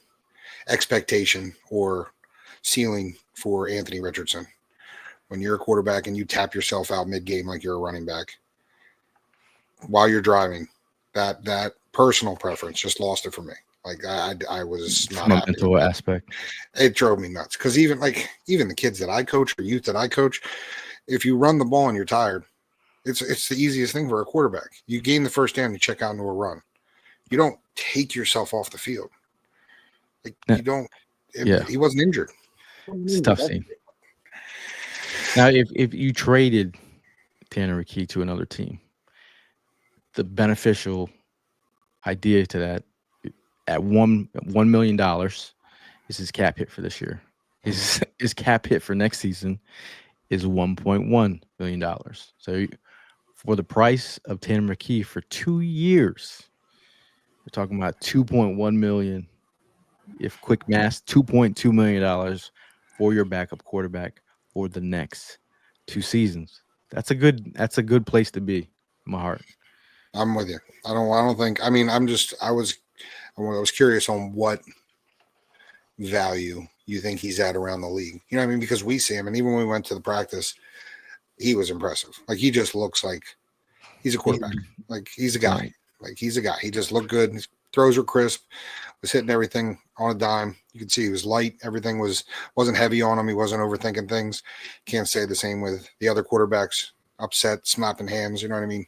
expectation or ceiling for Anthony Richardson. When you're a quarterback and you tap yourself out mid-game like you're a running back while you're driving, that personal preference just lost it for me. Like I was not happy. Mental aspect. It drove me nuts because even the kids that I coach or youth that I coach, if you run the ball and you're tired, it's the easiest thing for a quarterback. You gain the first down, you check out into a run. You don't take yourself off the field. Like you don't. He wasn't injured. It's tough scene. Now, if you traded Tanner McKee to another team, the beneficial idea to that at $1 million is his cap hit for this year. His cap hit for next season is $1.1 million. So for the price of Tanner McKee for 2 years, we're talking about $2.1 million. If quick math, $2.2 million for your backup quarterback for the next 2 seasons. That's a good place to be in my heart. I'm with you. I don't think. I mean, I was curious on what value you think he's at around the league. You know what I mean? Because we see him, and even when we went to the practice, he was impressive. Like he just looks like he's a quarterback. Like he's a guy. Like he's a guy. He just looked good. He's Throws were crisp. Was hitting everything on a dime. You could see he was light. Everything wasn't heavy on him. He wasn't overthinking things. Can't say the same with the other quarterbacks. Upset, snapping hands. You know what I mean?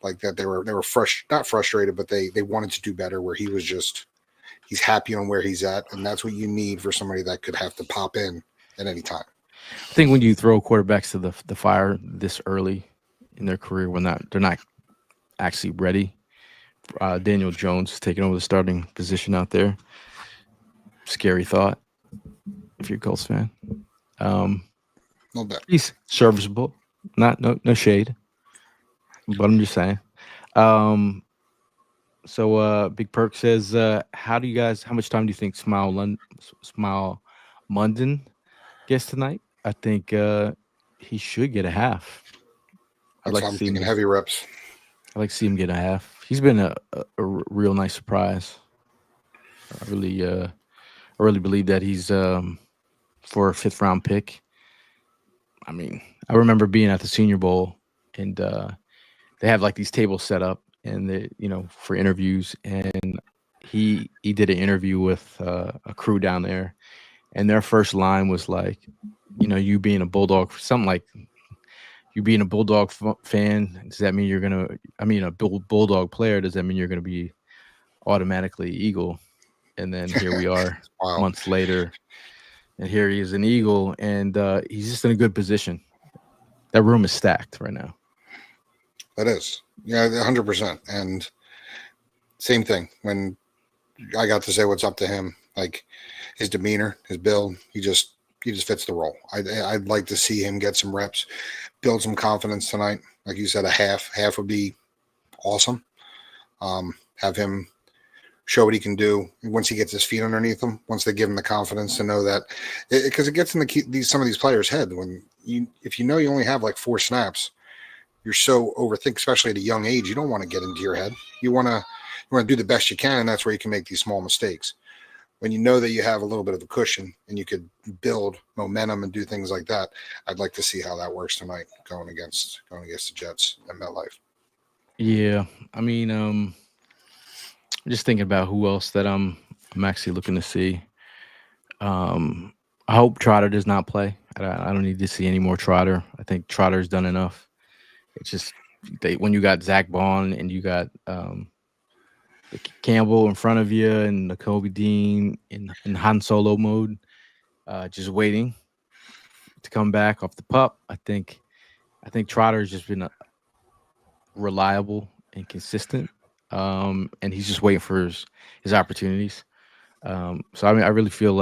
Like that. They were not frustrated, but they wanted to do better. Where he was just he's happy on where he's at, and that's what you need for somebody that could have to pop in at any time. I think when you throw quarterbacks to the fire this early in their career, when they're not actually ready. Daniel Jones taking over the starting position out there. Scary thought if you're a Colts fan. No bet. He's serviceable. No shade. But I'm just saying. So Big Perk says, how much time do you think Smile Munden gets tonight? I think he should get a half. I'm thinking heavy reps. I'd like to see him get a half. He's been a real nice surprise. I really believe that he's for a 5th round pick. I mean, I remember being at the Senior Bowl and they have like these tables set up and for interviews, and he did an interview with a crew down there, and their first line was like, you being a Bulldog, something like, you being a Bulldog fan, does that mean a Bulldog player, does that mean you're going to be automatically Eagle? And then here we are Wow. months later, and here he is an Eagle, and he's just in a good position. That room is stacked right now. That is. Yeah, 100%. And same thing. When I got to say what's up to him, like his demeanor, his build, he just fits the role. I'd like to see him get some reps, build some confidence tonight. Like you said, a half would be awesome. Have him show what he can do once he gets his feet underneath him. Once they give him the confidence to know that, because it gets in some of these players' head if you only have like 4 snaps, you're so overthink, especially at a young age. You don't want to get into your head. You want to do the best you can, and that's where you can make these small mistakes. When you know that you have a little bit of a cushion and you could build momentum and do things like that, I'd like to see how that works tonight going against the Jets at MetLife. Yeah, I mean, I'm just thinking about who else that I'm actually looking to see. I hope Trotter does not play. I don't need to see any more Trotter. I think Trotter's done enough. It's just when you got Zach Bond and you got Campbell in front of you and Nakobe Dean in Han Solo mode, just waiting to come back off the pup. I think Trotter's just been reliable and consistent, and he's just waiting for his opportunities. So I mean, I really feel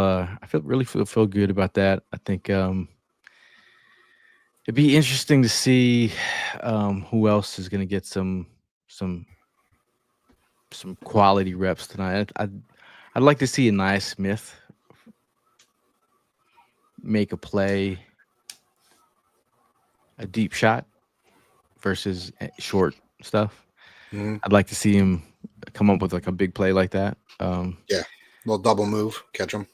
good about that. I think it'd be interesting to see who else is going to get some quality reps tonight. I'd like to see Anais Smith make a play, a deep shot versus short stuff. Mm-hmm. I'd like to see him come up with like a big play like that. Yeah, a little double move, catch him.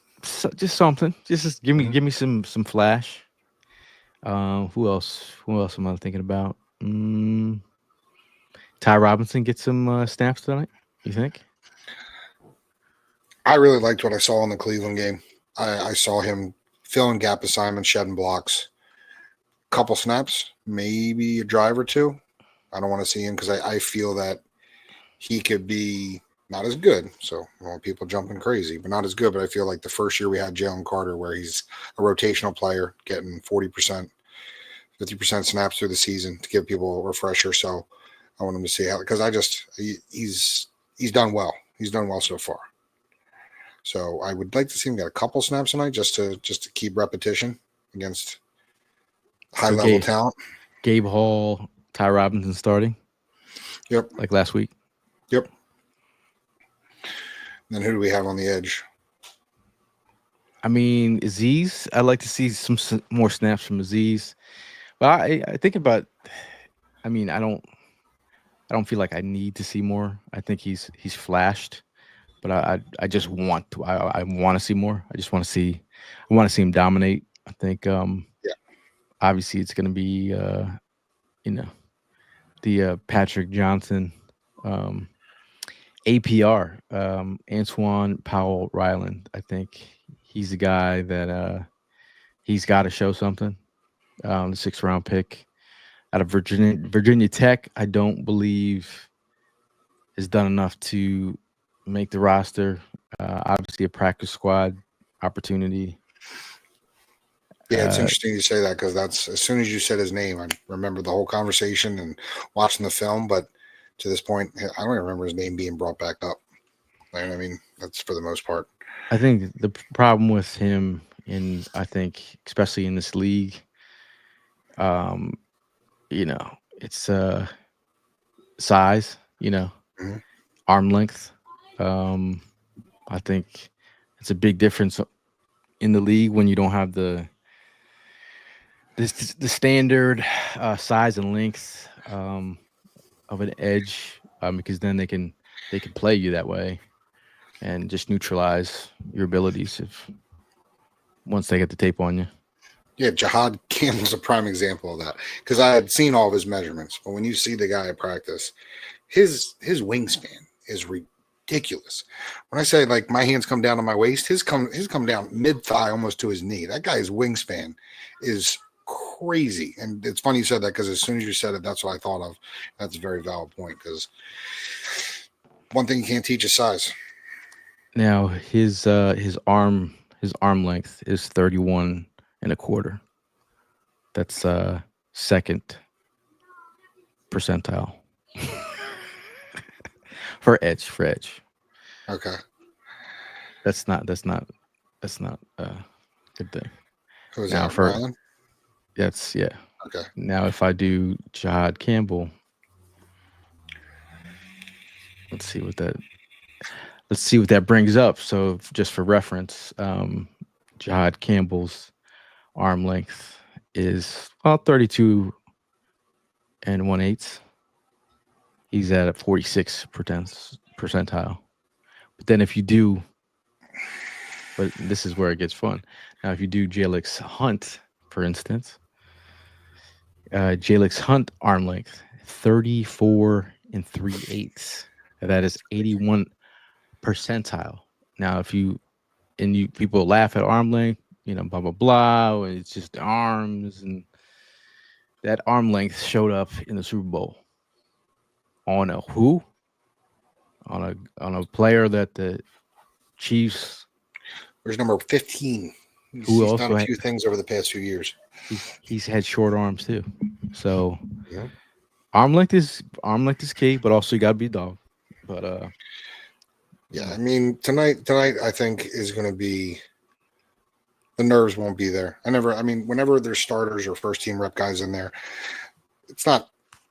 Just something. Just give me some flash. Who else? Who else am I thinking about? Ty Robinson get some snaps tonight, you think? I really liked what I saw in the Cleveland game. I saw him filling gap assignments, shedding blocks. Couple snaps, maybe a drive or two. I don't want to see him because I feel that he could be not as good. So I don't want people jumping crazy, but not as good. But I feel like the first year we had Jalen Carter, where he's a rotational player, getting 40%, 50% snaps through the season to give people a refresher. So I want him to see how, because he's done well. He's done well so far. So I would like to see him get a couple snaps tonight just to keep repetition against high-level talent. Gabe Hall, Ty Robinson starting? Yep. Like last week? Yep. Then who do we have on the edge? I mean, Aziz. I'd like to see some more snaps from Aziz. But I think about, I mean, I don't feel like I need to see more. I think he's flashed, but I just want to. I want to see more. I want to see him dominate. I think obviously it's going to be the Patrick Johnson APR, Antoine Powell Ryland. I think he's a guy that he's got to show something. The 6th round pick out of Virginia Tech. I don't believe has done enough to make the roster. Obviously, a practice squad opportunity. Yeah, it's interesting you say that because that's as soon as you said his name, I remember the whole conversation and watching the film. But to this point, I don't even remember his name being brought back up. And I mean, that's for the most part. I think the problem with him, I think especially in this league, it's size. Mhm. Arm length. I think it's a big difference in the league when you don't have the standard size and length of an edge, because then they can play you that way and just neutralize your abilities once they get the tape on you. Yeah, Jahad Campbell's a prime example of that because I had seen all of his measurements, but when you see the guy at practice, his wingspan is ridiculous. When I say like my hands come down to my waist, his come down mid thigh almost to his knee. That guy's wingspan is crazy, and it's funny you said that because as soon as you said it, that's what I thought of. That's a very valid point because one thing you can't teach is size. Now his arm length is 31 and a quarter. That's second percentile for edge. Okay, That's not a good thing. who's Now that? Ryan? That's yeah. Okay. Now if I do Jahad Campbell, let's see what that brings up. So just for reference, Jahad Campbell's arm length is 32 and 1/8. He's at a 46 percentile. But then if you do, but this is where it gets fun. Now if you do Jalix Hunt, for instance, Jalix Hunt arm length 34 and 3/8. That is 81 percentile. Now if people laugh at arm length, blah blah blah, and it's just the arms, and that arm length showed up in the Super Bowl on a who? On a player that the Chiefs. Where's number 15? He's done a few things over the past few years. He's had short arms too, so yeah. arm length is key, but also you gotta be a dog. But yeah, I mean tonight I think is going to be. The nerves won't be there. Whenever there's starters or first team rep guys in there, it's not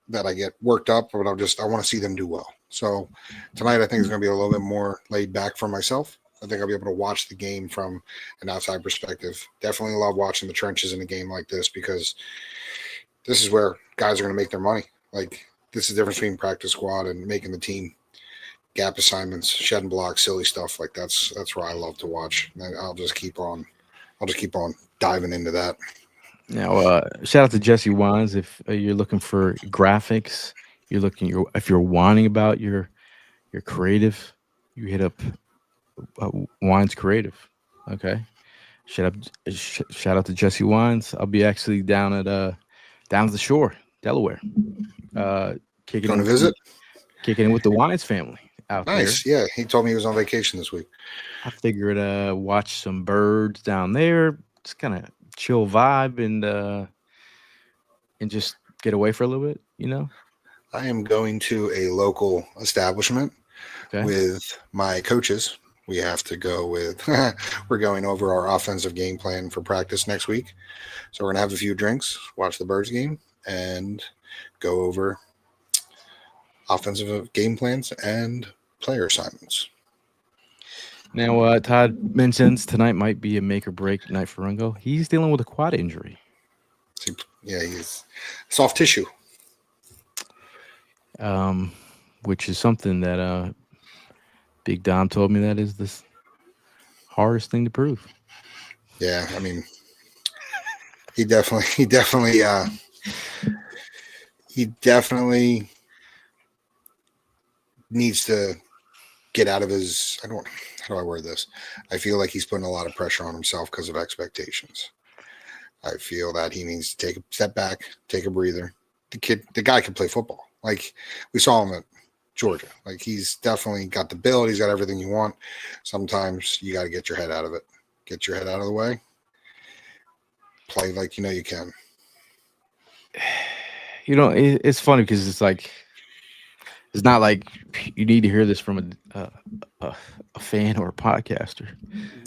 that I get worked up, but I want to see them do well. So tonight I think is going to be a little bit more laid back for myself. I think I'll be able to watch the game from an outside perspective. Definitely love watching the trenches in a game like this because this is where guys are going to make their money. Like this is the difference between practice squad and making the team. Gap assignments, shedding blocks, silly stuff like that's where I love to watch. And I'll just keep on diving into that. Now, shout out to Jesse Wines. If you're looking for graphics, if you're whining about your creative, you hit up Wines Creative. Okay, shout out to Jesse Wines. I'll be actually down at the shore, Delaware, kicking in with the Wines family out there. Nice, yeah. He told me he was on vacation this week. I figured watch some birds down there. Just kind of chill vibe and just get away for a little bit, I am going to a local establishment with my coaches. We have to go with we're going over our offensive game plan for practice next week. So we're gonna have a few drinks, watch the Birds game, and go over offensive game plans and player assignments. Now, Todd mentions tonight might be a make or break night for Rungo. He's dealing with a quad injury. Yeah, he's soft tissue. Which is something that Big Dom told me that is the hardest thing to prove. Yeah, I mean, he definitely needs to get out of his. How do I word this? I feel like he's putting a lot of pressure on himself because of expectations. I feel that he needs to take a step back, take a breather. The guy can play football. Like we saw him at Georgia. Like he's definitely got the build. He's got everything you want. Sometimes you got to get your head out of it. Get your head out of the way. Play like you know you can. You know, it's funny because it's like it's not like you need to hear this from a fan or a podcaster.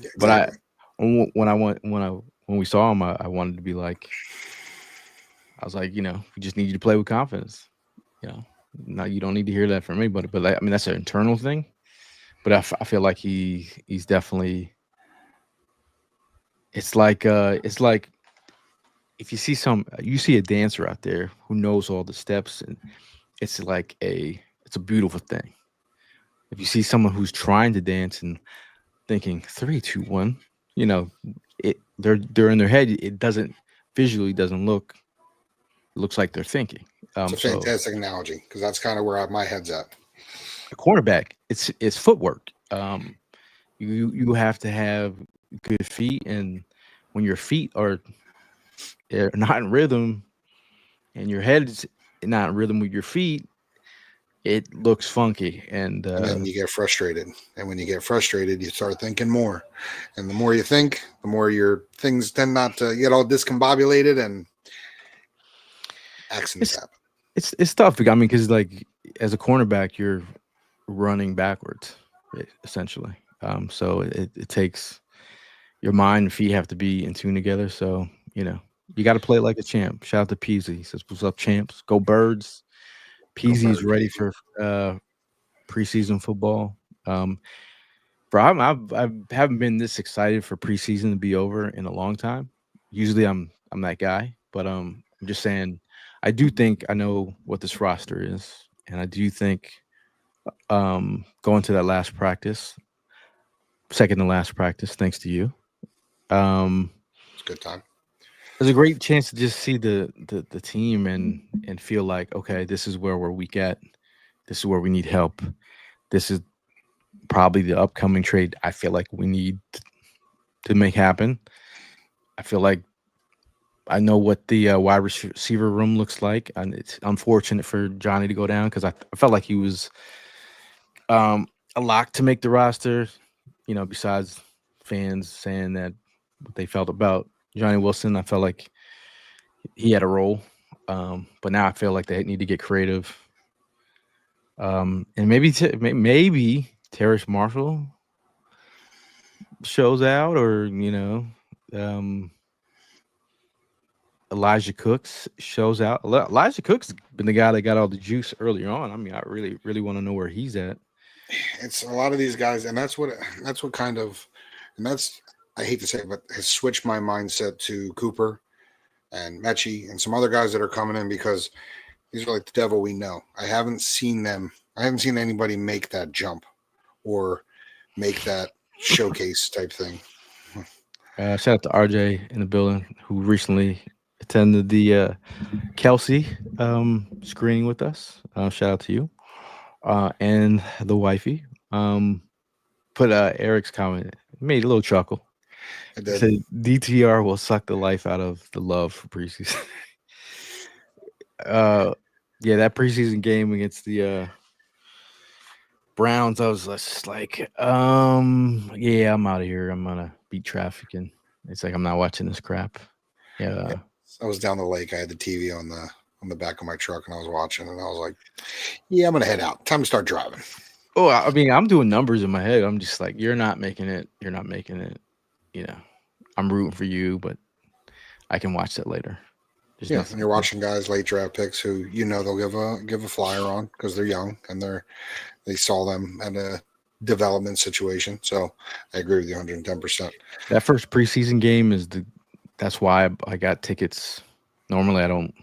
Yeah, exactly. But when we saw him, I wanted to be like, I was like, you know, we just need you to play with confidence. You know, no, you don't need to hear that from anybody. But I mean, that's an internal thing. But I feel like he's definitely. It's like if you see a dancer out there who knows all the steps, and it's a beautiful thing. If you see someone who's trying to dance and thinking 3, 2, 1, you know, they're in their head. It doesn't look. It looks like they're thinking. It's a fantastic analogy because that's kind of where my head's at. A cornerback, it's footwork. You have to have good feet, and when your feet are not in rhythm, and your head's not in rhythm with your feet, it looks funky. And then you get frustrated, and when you get frustrated, you start thinking more, and the more you think, the more your things tend not to get all discombobulated and accidents happen. It's tough. I mean, because like as a cornerback, you're running backwards, essentially. So it takes your mind and feet have to be in tune together. So you know you got to play like a champ. Shout out to Peasy. He says, "What's up, champs? Go Birds!" Peasy's ready for preseason football. Bro, I haven't been this excited for preseason to be over in a long time. Usually I'm that guy, but I'm just saying I do think I know what this roster is, and I do think going to that last practice, second to last practice, thanks to you. It's a good time. There's a great chance to just see the team and feel like, okay, this is where we're weak at. This is where we need help. This is probably the upcoming trade I feel like we need to make happen. I feel like I know what the wide receiver room looks like, and it's unfortunate for Johnny to go down because I felt like he was a lock to make the roster. You know, besides fans saying that what they felt about Johnny Wilson, I felt like he had a role. But now I feel like they need to get creative. And maybe Terrace Marshall shows out, or you know, Elijah Cooks shows out. Elijah Cooks has been the guy that got all the juice earlier on. I mean, I really, really want to know where he's at. It's a lot of these guys, and that's what kind of, and that's, I hate to say it, but has switched my mindset to Cooper and Mechie and some other guys that are coming in because these are like the devil we know. I haven't seen anybody make that jump or make that showcase type thing. Shout out to RJ in the building who recently attended the Kelsey screening with us. Shout out to you. And the wifey. Put Eric's comment, made a little chuckle. I did. Said DTR will suck the life out of the love for preseason. Yeah, that preseason game against the Browns, I was just like, yeah, I'm out of here. I'm gonna beat traffic, and it's like I'm not watching this crap. Yeah. I was down the lake. I had the TV on the back of my truck, and I was watching, and I was like, yeah, I'm gonna head out. Time to start driving. Oh, I mean, I'm doing numbers in my head. I'm just like, you're not making it. You're not making it. You know, I'm rooting for you, but I can watch that later. There's yeah, nothing. and you're watching guys late draft picks who you know they'll give a flyer on because they're young and they saw them at a development situation. So I agree with you 110%. That first preseason game that's why I got tickets. Normally I don't,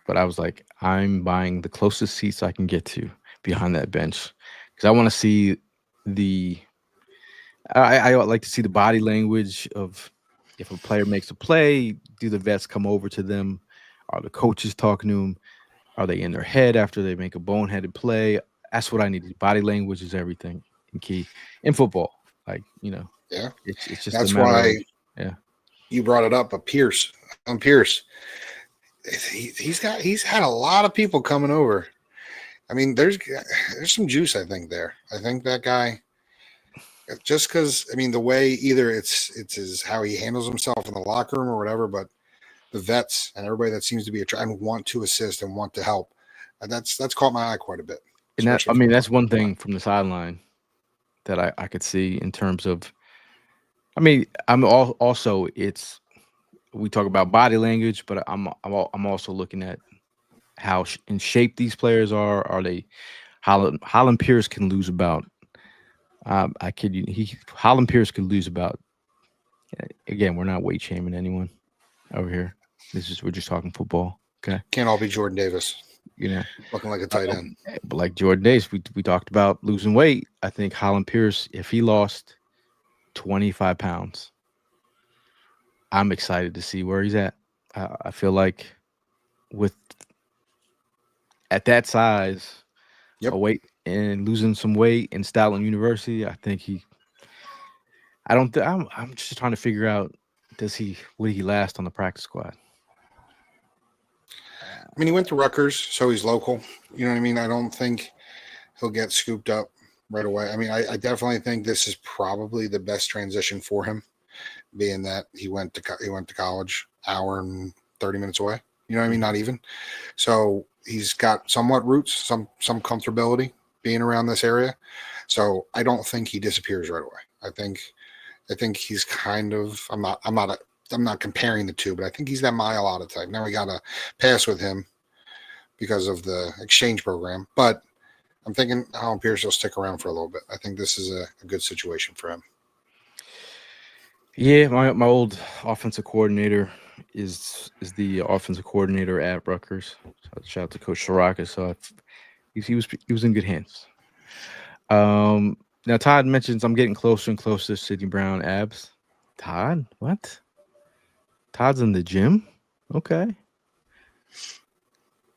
but I was like, I'm buying the closest seats I can get to behind that bench because I want to see I like to see the body language of if a player makes a play, do the vets come over to them? Are the coaches talking to them? Are they in their head after they make a boneheaded play? That's what I need. Body language is everything. key in football. Like, Yeah. it's just That's a matter why of, yeah. you brought it up, but Pierce. He's had a lot of people coming over. I mean, there's some juice, I think, there. I think that guy, just because, I mean, the way either it's how he handles himself in the locker room or whatever, but the vets and everybody that seems to be and want to assist and want to help, and that's caught my eye quite a bit. And that's one thing from the sideline that I could see in terms of. I mean, also we talk about body language, but I'm also looking at how in shape these players are. Are they? Holland Pierce can lose about. I kid you. Holland Pierce could lose about. Again, we're not weight shaming anyone over here. We're just talking football. Okay. Can't all be Jordan Davis. Looking like a tight end. But like Jordan Davis, we talked about losing weight. I think Holland Pierce, if he lost 25 pounds, I'm excited to see where he's at. I feel like at that size, a weight and losing some weight in Stoutland University, I think I'm just trying to figure out, would he last on the practice squad? I mean, he went to Rutgers, so he's local. You know what I mean? I don't think he'll get scooped up right away. I mean, I definitely think this is probably the best transition for him, being that he went to college, hour and 30 minutes away. You know what I mean? Not even. So he's got somewhat roots, some comfortability being around this area. So I don't think he disappears right away. I think he's kind of. I'm not comparing the two, but I think he's that mile out of type. Now we got to pass with him because of the exchange program, but I'm thinking Alan Pierce will stick around for a little bit. I think this is a good situation for him. Yeah, my old offensive coordinator is the offensive coordinator at Rutgers. So shout out to Coach Soraka. So he was in good hands. Now Todd mentions I'm getting closer and closer to Sidney Brown abs. Todd, what? Todd's in the gym? Okay.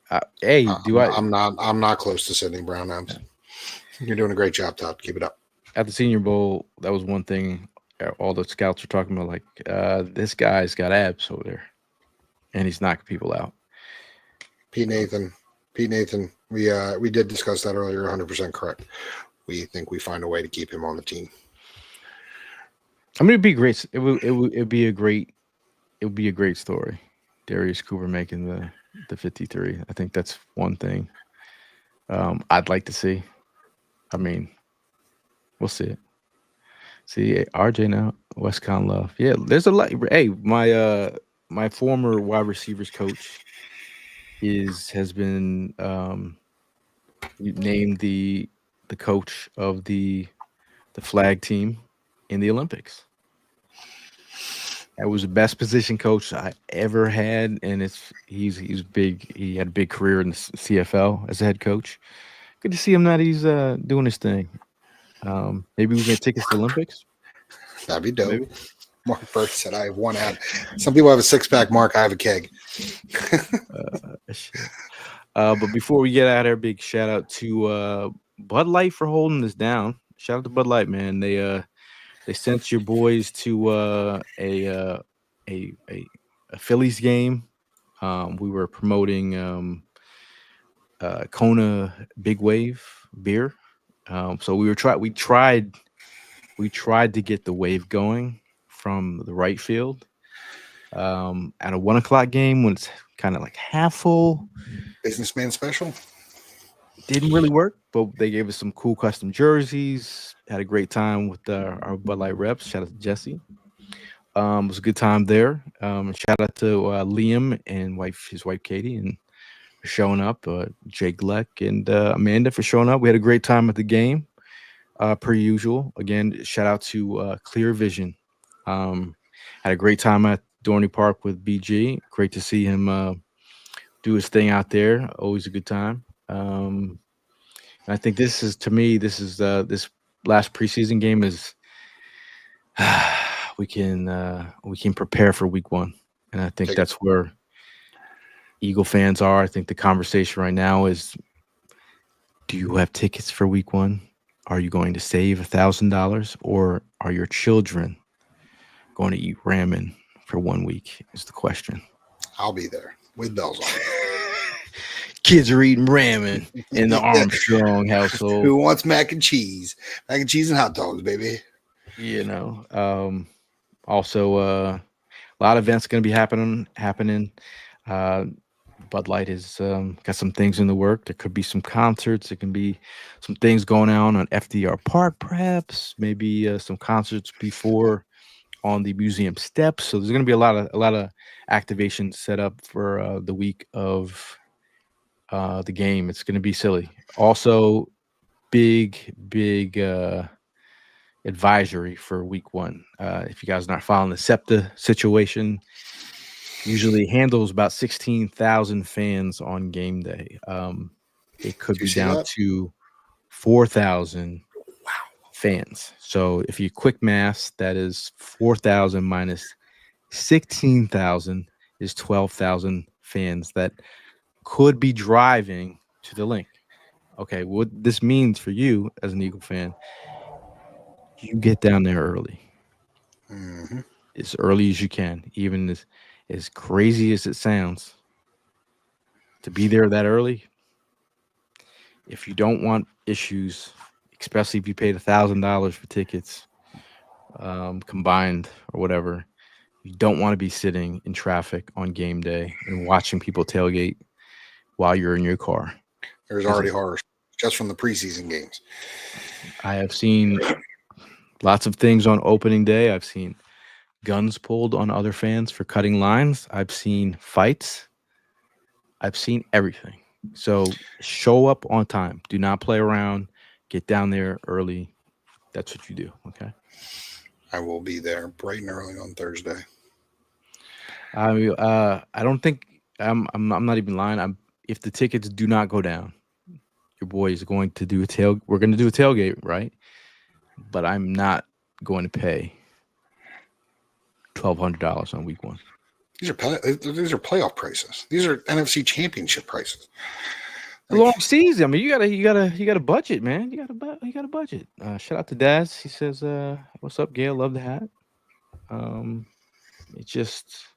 I'm not close to Sidney Brown abs. You're doing a great job, Todd. Keep it up. At the Senior Bowl, that was one thing all the scouts were talking about, like, this guy's got abs over there, and he's knocking people out. Pete Nathan, we did discuss that earlier. 100% correct. We think we find a way to keep him on the team. I mean, it'd be great. It would be a great story. Darius Cooper making the 53. I think that's one thing I'd like to see. I mean, we'll see it. See RJ now, Westcon Love. Yeah, there's a lot. Hey, my former wide receivers coach has been named the coach of the flag team in the Olympics. That was the best position coach I ever had, and he's big. He had a big career in the CFL as a head coach. Good to see him that he's doing his thing. Maybe we get tickets to the Olympics. That'd be dope. Maybe. Mark Burke said, "I have one ad." Some people have a 6-pack. Mark, I have a keg. But before we get out of here, big shout out to Bud Light for holding this down. Shout out to Bud Light, man. They sent your boys to a Phillies game. We were promoting Kona Big Wave beer. So we tried to get the wave going from the right field at a 1:00 game when it's kind of like half full. Businessman special. Didn't really work, but they gave us some cool custom jerseys. Had a great time with our Bud Light reps. Shout out to Jesse. It was a good time there. Shout out to Liam and his wife Katie and for showing up. Jake Leck and Amanda for showing up. We had a great time at the game, per usual. Again, shout out to Clear Vision. Had a great time at Dorney Park with BG. Great to see him do his thing out there. Always a good time. And I think this last preseason game is we can prepare for week 1, and I think that's where Eagle fans are. I think the conversation right now is, do you have tickets for week 1? Are you going to save $1,000, or are your children going to eat ramen for 1 week? Is the question. I'll be there with bells on. Kids are eating ramen in the Armstrong household. Who wants mac and cheese? Mac and cheese and hot dogs, baby. You know. Also, a lot of events going to be happening. Bud Light has got some things in the work. There could be some concerts. There can be some things going on FDR Park, perhaps. Maybe some concerts before on the museum steps. So there's going to be a lot of activation set up for the week of the game. It's going to be silly. Also, big advisory for week 1. If you guys are not following the SEPTA situation, usually handles about 16,000 fans on game day. It could be down to 4,000 fans. So if you quick math, that is 4,000 minus 16,000 is 12,000 fans that could be driving to the link. Okay, what this means for you as an Eagle fan, you get down there early. Mm-hmm. As early as you can, even as crazy as it sounds, to be there that early. If you don't want issues, especially if you paid $1,000 for tickets combined or whatever, you don't want to be sitting in traffic on game day and watching people tailgate while you're in your car. There's already horror just from the preseason games. I have seen lots of things on opening day. I've seen guns pulled on other fans for cutting lines. I've seen fights. I've seen everything. So show up on time. Do not play around. Get down there early. That's what you do. Okay. I will be there bright and early on Thursday. I don't think I'm not even lying. If the tickets do not go down, your boy is going to do we're going to do a tailgate, right? But I'm not going to pay $1,200 on week 1. These are playoff prices. These are NFC Championship prices. Long season. I mean, you gotta budget, man. You gotta budget. Shout out to Daz. He says, "What's up, Gail? Love the hat." It just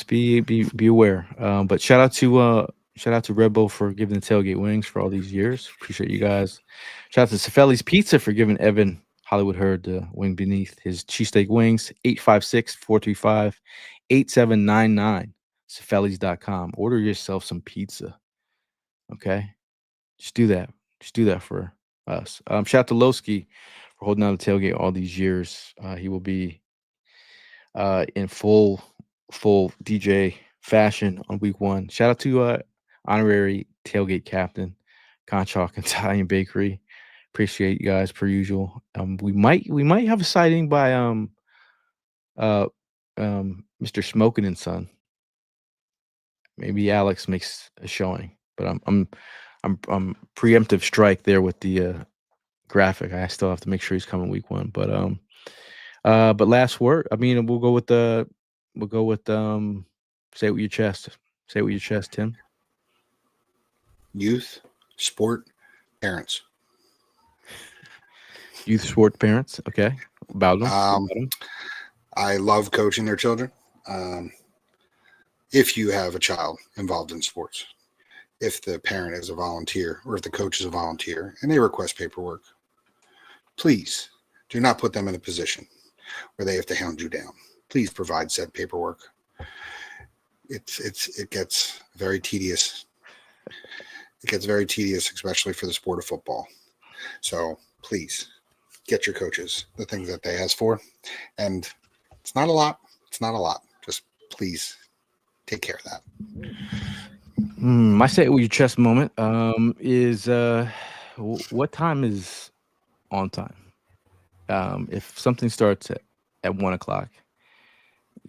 be aware. But shout out to Red Bull for giving the tailgate wings for all these years. Appreciate you guys. Shout out to Cefeli's Pizza for giving Evan Hollywood Hurd the wing beneath his cheesesteak wings. 856-435-8799. Cefelis.com. Order yourself some pizza. Okay, just do that. Just do that for us. Shout out to Lowski for holding down the tailgate all these years. He will be in full DJ fashion on week 1. Shout out to honorary tailgate captain, Conchock Italian Bakery. Appreciate you guys per usual. We might have a sighting by Mr. Smoking and Son. Maybe Alex makes a showing. But I'm preemptive strike there with the graphic. I still have to make sure he's coming week 1. But last word. I mean, we'll go with say it with your chest. Say it with your chest, Tim. Youth, sport, parents. Youth, sport, parents. Okay. About them. I love coaching their children. If you have a child involved in sports. If the parent is a volunteer or if the coach is a volunteer and they request paperwork, please do not put them in a position where they have to hound you down. Please provide said paperwork. It gets very tedious. It gets very tedious, especially for the sport of football. So please get your coaches the things that they ask for. And it's not a lot. It's not a lot. Just please take care of that. My say it with your chest moment is what time is on time? If something starts at 1 o'clock,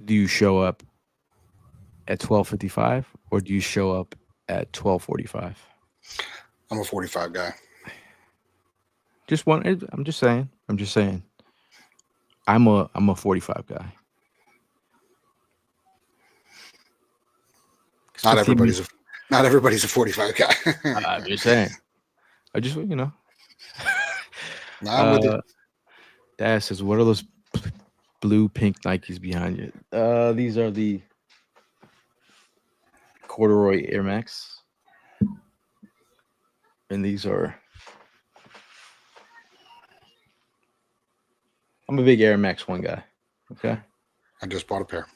do you show up at 12:55 or do you show up at 12:45? I'm a 45 guy. I'm just saying. I'm a 45 guy. Not everybody's a 45 guy. I'm just saying. I just Nah, I'm with you. Dad says, "What are those blue pink Nikes behind you?" These are the corduroy Air Max, and these are. I'm a big Air Max 1 guy. Okay. I just bought a pair.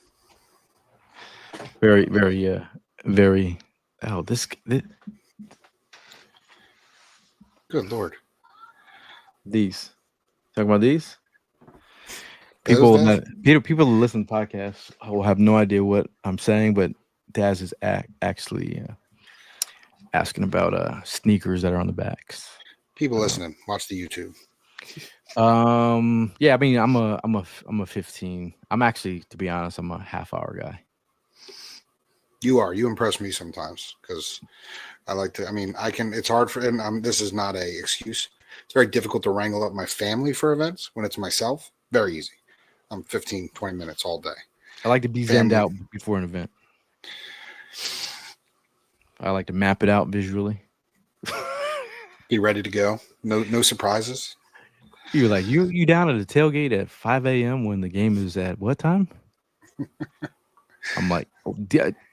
Very, very, very. Oh, this Good Lord. these. Talking about these. Those, People Daz? people who listen to podcasts will have no idea what I'm saying, but Daz is actually asking about sneakers that are on the backs. People listening, watch the YouTube. Yeah, I mean, I'm a 15. I'm actually, to be honest, I'm a half-hour guy. You are. You impress me sometimes because I like to. I mean, I can. It's hard for, and this is not a excuse. It's very difficult to wrangle up my family for events. When it's myself, very easy. I'm 15, 20 minutes all day. I like to be zenned out before an event. I like to map it out visually. Be ready to go. No surprises. You're like, you down at the tailgate at 5 a.m. when the game is at what time? I'm like,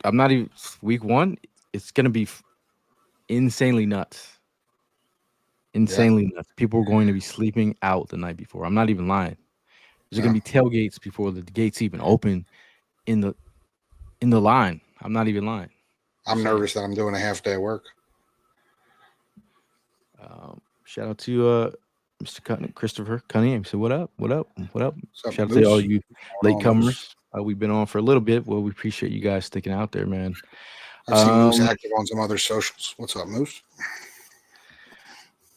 I'm not even week 1. It's gonna be insanely nuts. Insanely nuts. People are going to be sleeping out the night before. I'm not even lying. There's gonna be tailgates before the gates even open in the line. I'm not even lying. I'm nervous that I'm doing a half day work. Shout out to Mr. Christopher Cunningham. So what up? What up? What up? Up, Shout out Moose? to all you latecomers. Moose? We've been on for a little bit. Well, we appreciate you guys sticking out there, man. I've seen Moose active on some other socials. What's up, Moose?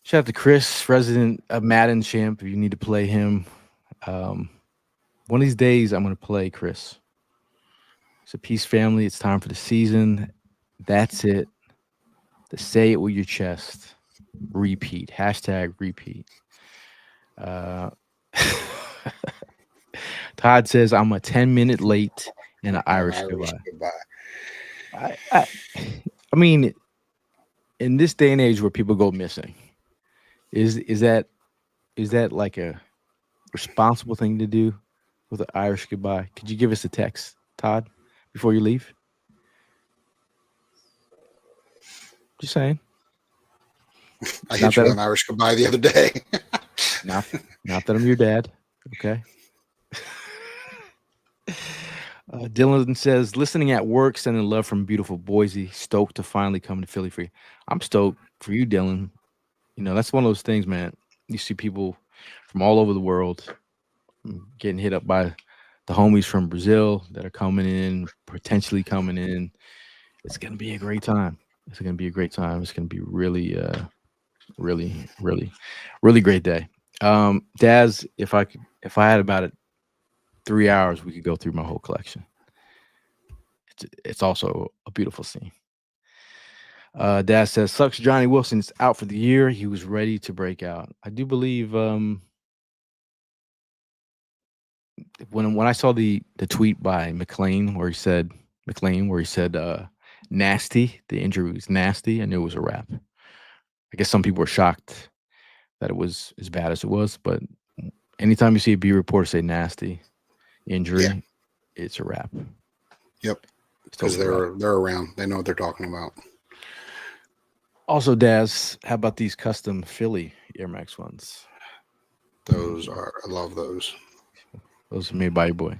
Shout out to Chris, resident Madden champ. If you need to play him, one of these days I'm going to play Chris. It's a peace family. It's time for the season. That's it. To say it with your chest. Repeat. # repeat. Todd says I'm a 10-minute late and an Irish goodbye. I mean, in this day and age where people go missing, is that like a responsible thing to do with an Irish goodbye? Could you give us a text, Todd, before you leave? Just saying. I hit you with an Irish goodbye the other day. not that I'm your dad. Okay. Dylan says, listening at work, sending love from beautiful Boise. Stoked to finally come to Philly for you. I'm stoked for you, Dylan. You know, that's one of those things, man. You see people from all over the world getting hit up by the homies from Brazil that are coming in, potentially coming in. It's going to be a great time. It's going to be a great time. It's going to be really, really great day. Daz, if I had about 3 hours, we could go through my whole collection. It's also a beautiful scene. Daz says, sucks Johnny Wilson's out for the year. He was ready to break out. I do believe when I saw the tweet by McLean where he said nasty, the injury was nasty, I knew it was a wrap. I guess some people were shocked that it was as bad as it was, but anytime you see a B reporter say nasty injury, it's a wrap. Yep. Because they're around. They know what they're talking about. Also, Daz, how about these custom Philly Air Max ones? I love those. Those are made by your boy.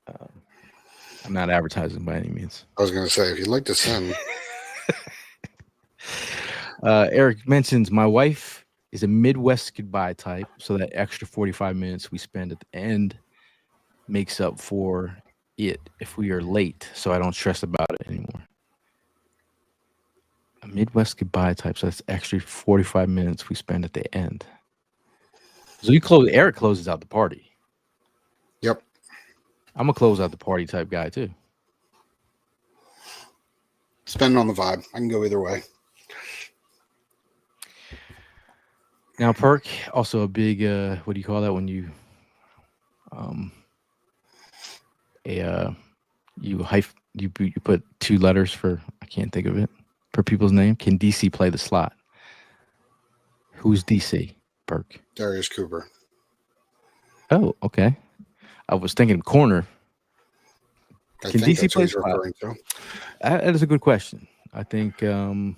I'm not advertising by any means. I was going to say, if you'd like to send. Eric mentions my wife is a Midwest goodbye type, so that extra 45 minutes we spend at the end makes up for it if we are late, so I don't stress about it anymore. A Midwest goodbye type, so that's extra 45 minutes we spend at the end. So Eric closes out the party. Yep. I'm a close out the party type guy too. Depending on the vibe. I can go either way. Now, Perk, also a big what do you call that when you you put 2 letters for, I can't think of it, for people's name. Can DC play the slot? Who's DC? Perk. Darius Cooper. Oh, okay. I was thinking corner. I Can think DC that's play what he's slot? referring to. That is a good question. I think that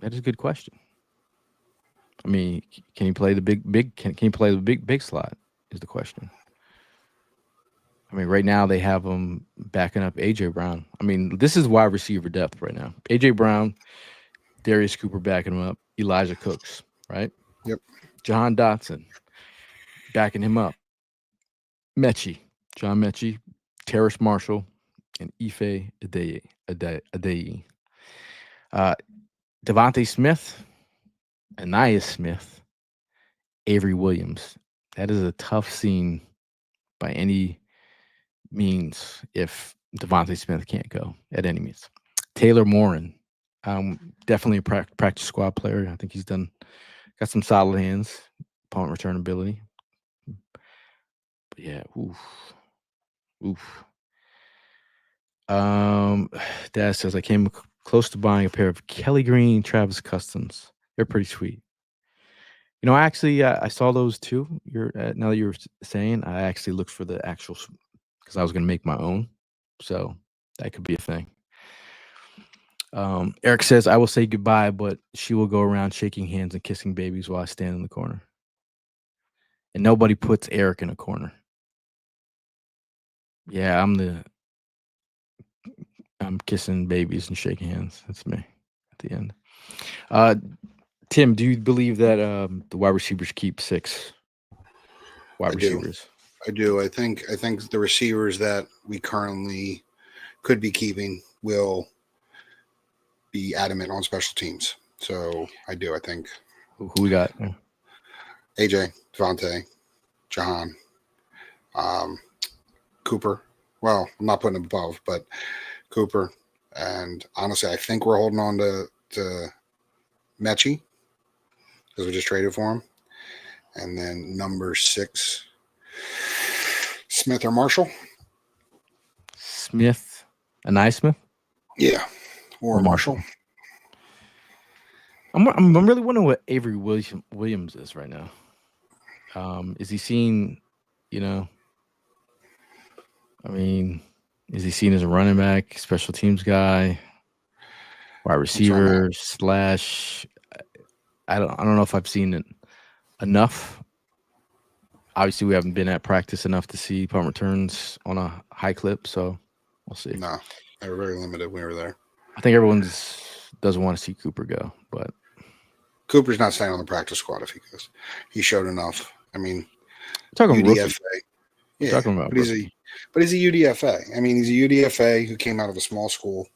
is a good question. I mean, can he play the big? Can he play the big slot? Is the question. I mean, right now they have him backing up AJ Brown. I mean, this is wide receiver depth right now. AJ Brown, Darius Cooper backing him up, Elijah Cooks, right? Yep. Jahan Dotson backing him up. John Mechie, Terrace Marshall, and Ife Adeye. Devontae Smith, Anais Smith, Avery Williams. That is a tough scene by any means if Devontae Smith can't go at any means. Taylor Morin, definitely a practice squad player. I think he's got some solid hands, punt return ability. But yeah, oof. Dad says I came close to buying a pair of Kelly Green Travis Customs. They're pretty sweet. You know, actually, I saw those too. Now that you're saying, I actually looked for the actual because I was going to make my own, so that could be a thing. Eric says I will say goodbye, but she will go around shaking hands and kissing babies while I stand in the corner. And nobody puts Eric in a corner. Yeah, I'm kissing babies and shaking hands. That's me at the end. Tim, do you believe that the wide receivers keep 6 wide receivers? I do. I think the receivers that we currently could be keeping will be adamant on special teams. So I do. I think Who we got? AJ, Devontae, Jahan, Cooper. Well, I'm not putting him above, but Cooper. And honestly, I think we're holding on to Mechie because we just traded for him. And then number 6, Smith or Marshall. Smith, Anais Smith. Yeah, or Marshall. I'm really wondering what Avery Williams is right now. Is he seen? You know, I mean, is he seen as a running back, special teams guy, wide receiver / I don't know if I've seen it enough. Obviously, we haven't been at practice enough to see punt returns on a high clip, so we'll see. No, they were very limited when we were there. I think everyone doesn't want to see Cooper go, but Cooper's not staying on the practice squad if he goes. He showed enough. I mean, talking UDFA. Yeah, talking about but he's a UDFA. I mean, he's a UDFA who came out of a small school.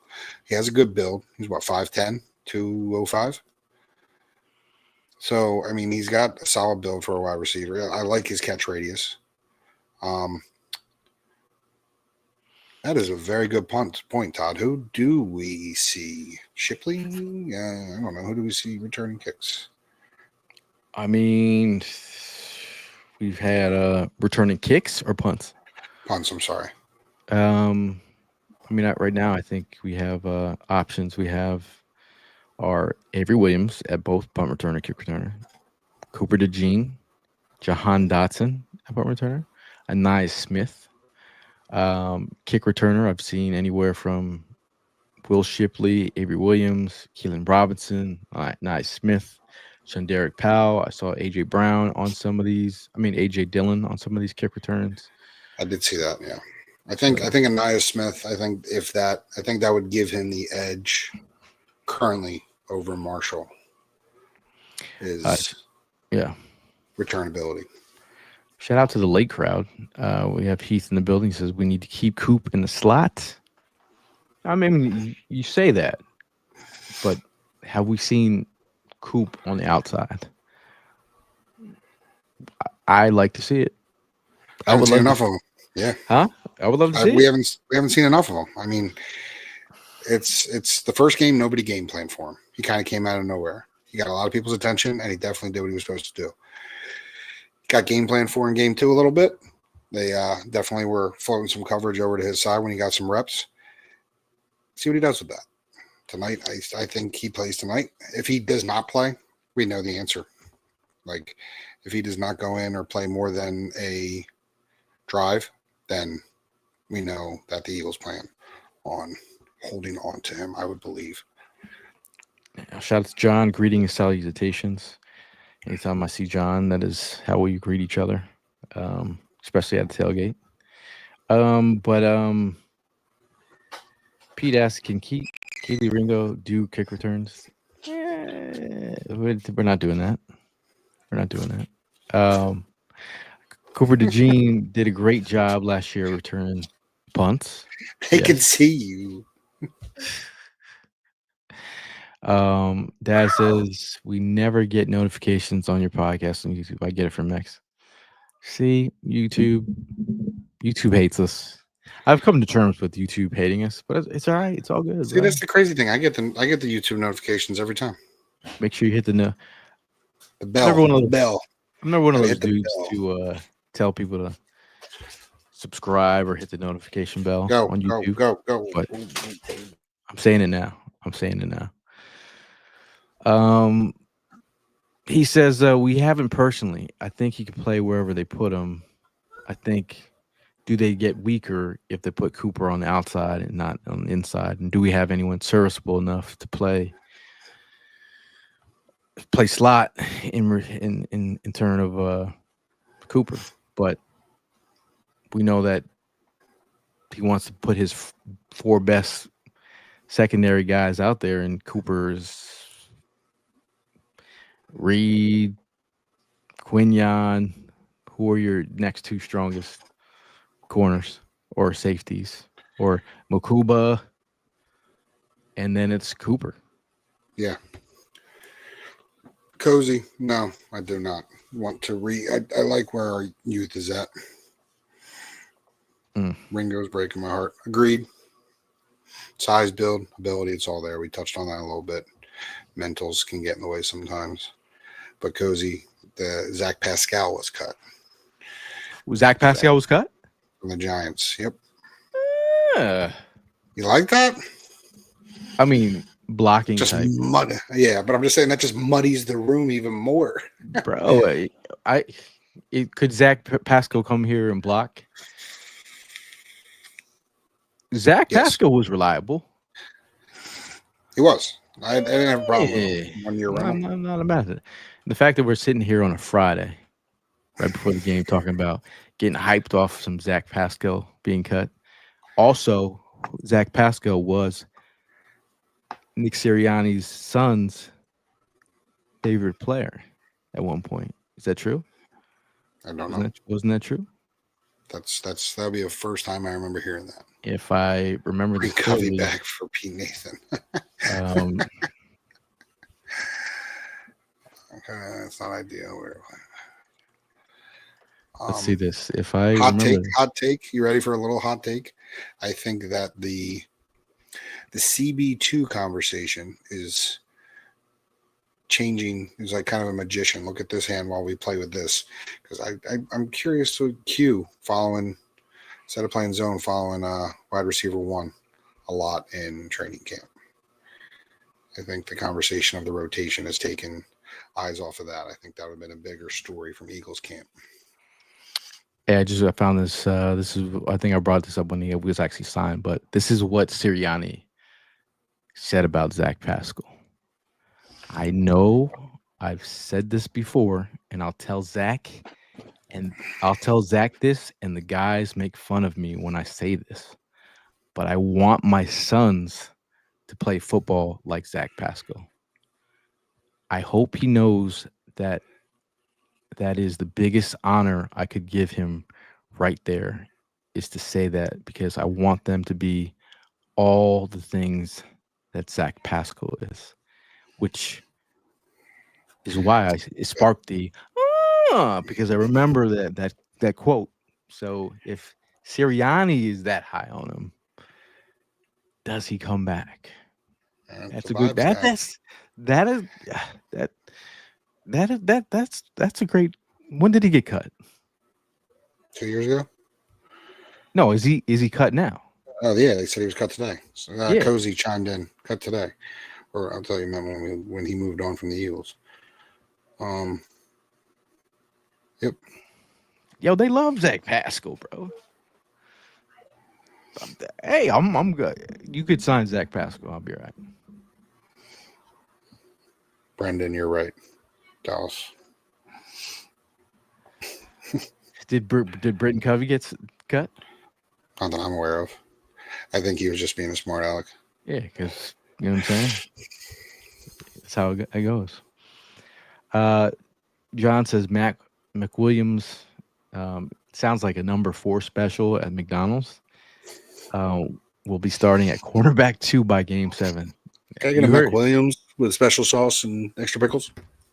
He has a good build. He's what, 5'10", 205. So, I mean, he's got a solid build for a wide receiver. I like his catch radius. That is a very good point, Todd. Who do we see? Shipley? I don't know. Who do we see returning kicks? I mean, we've had returning kicks or punts. Punts. I'm sorry. I mean, right now, I think we have options. We have our Avery Williams at both punt returner and kick returner, Cooper DeJean, Jahan Dotson at punt returner, Anais Smith, kick returner. I've seen anywhere from Will Shipley, Avery Williams, Keelan Robinson, Anais Smith, Shunderick Powell. I saw AJ Brown on some of these. I mean, AJ Dillon on some of these kick returns. I did see that. Yeah. I think Anais Smith, I think that would give him the edge currently over Marshall is returnability. Shout out to the late crowd. We have Heath in the building. He says we need to keep Coop in the slot. I mean, you say that, but have we seen Coop on the outside? I like to see it. I haven't seen enough of him. Yeah. Huh? I would love to see we it. We haven't seen enough of him. I mean, it's the first game nobody game planned for him. He kind of came out of nowhere. He got a lot of people's attention, and he definitely did what he was supposed to do. Got game planned for in game 2 a little bit. They definitely were floating some coverage over to his side when he got some reps. See what he does with that. Tonight, I think he plays tonight. If he does not play, we know the answer. Like, if he does not go in or play more than a drive, then we know that the Eagles plan on holding on to him, I would believe. Shout out to John. Greetings and salutations. Anytime I see John, that is how we greet each other, especially at the tailgate. But Pete asked, can Keely Ringo do kick returns? We're not doing that. We're not doing that. Cooper DeJean did a great job last year returning punts. They can see you. Dad says we never get notifications on your podcast on YouTube. I get it from Mex. See, YouTube hates us. I've come to terms with YouTube hating us, but it's all right. It's all good. See, that's the crazy thing. I get the YouTube notifications every time. Make sure you hit the bell. I'm never one of those dudes to tell people to subscribe or hit the notification bell on YouTube. Go. But I'm saying it now. He says we haven't personally. I think he can play wherever they put him. I think, do they get weaker if they put Cooper on the outside and not on the inside? And do we have anyone serviceable enough to play slot in turn of Cooper? But we know that he wants to put his four best secondary guys out there, and Cooper's Reed, Quinyon. Who are your next two strongest corners or safeties? Or Makuba, and then it's Cooper. Yeah. Cozy, no, I do not want to I like where our youth is at. Ringo's breaking my heart. Agreed. Size, build, ability, it's all there. We touched on that a little bit. Mentals can get in the way sometimes. But Cozy, the Zach Pascal was cut. Zach Pascal was cut? From the Giants. Yep. You like that? I mean, blocking just type. mud. Yeah, but I'm just saying that just muddies the room even more. Bro, could Zach Pascal come here and block? Zach Pascal was reliable. He was. I didn't have a problem with him 1 year running. I'm not about it. The fact that we're sitting here on a Friday, right before the game, talking about getting hyped off some Zach Pascal being cut. Also, Zach Pascal was Nick Sirianni's son's favorite player at one point. Is that true? I don't know. Wasn't that true? That'll be the first time I remember hearing that. If I remember Bring Covey back for Pete Nathan. Okay, that's not ideal. Let's see this. If I hot take. You ready for a little hot take? I think that the CB2 conversation is changing. Is like kind of a magician. Look at this hand while we play with this, because I'm curious to Q following instead of playing zone, following wide receiver one a lot in training camp. I think the conversation of the rotation has taken eyes off of that. I think that would have been a bigger story from Eagles camp. Yeah, I found this. I think I brought this up when he was actually signed, but this is what Sirianni said about Zach Pascal. I know I've said this before, and I'll tell Zach this, and the guys make fun of me when I say this, but I want my sons to play football like Zach Pascal. I hope he knows that is the biggest honor I could give him right there, is to say that, because I want them to be all the things that Zach Pascal is, which is why it sparked the because I remember that quote. So if Sirianni is that high on him, does he come back? That's a good. That's a great. When did he get cut? 2 years ago. No, is he cut now? Oh yeah, they said he was cut today. So Cozy chimed in, cut today, or I'll tell you when he moved on from the Eagles. Yep. Yo, they love Zach Pascal, bro. Hey, I'm good. You could sign Zach Pascal. I'll be all right. Brendan, you're right. Dallas. Did Britton Covey get cut? Not that I'm aware of. I think he was just being a smart aleck. Yeah, because you know what I'm saying. That's how it goes. John says Mac McWilliams sounds like a number 4 special at McDonald's. Will be starting at cornerback 2 by game 7. Can I get a McWilliams with special sauce and extra pickles?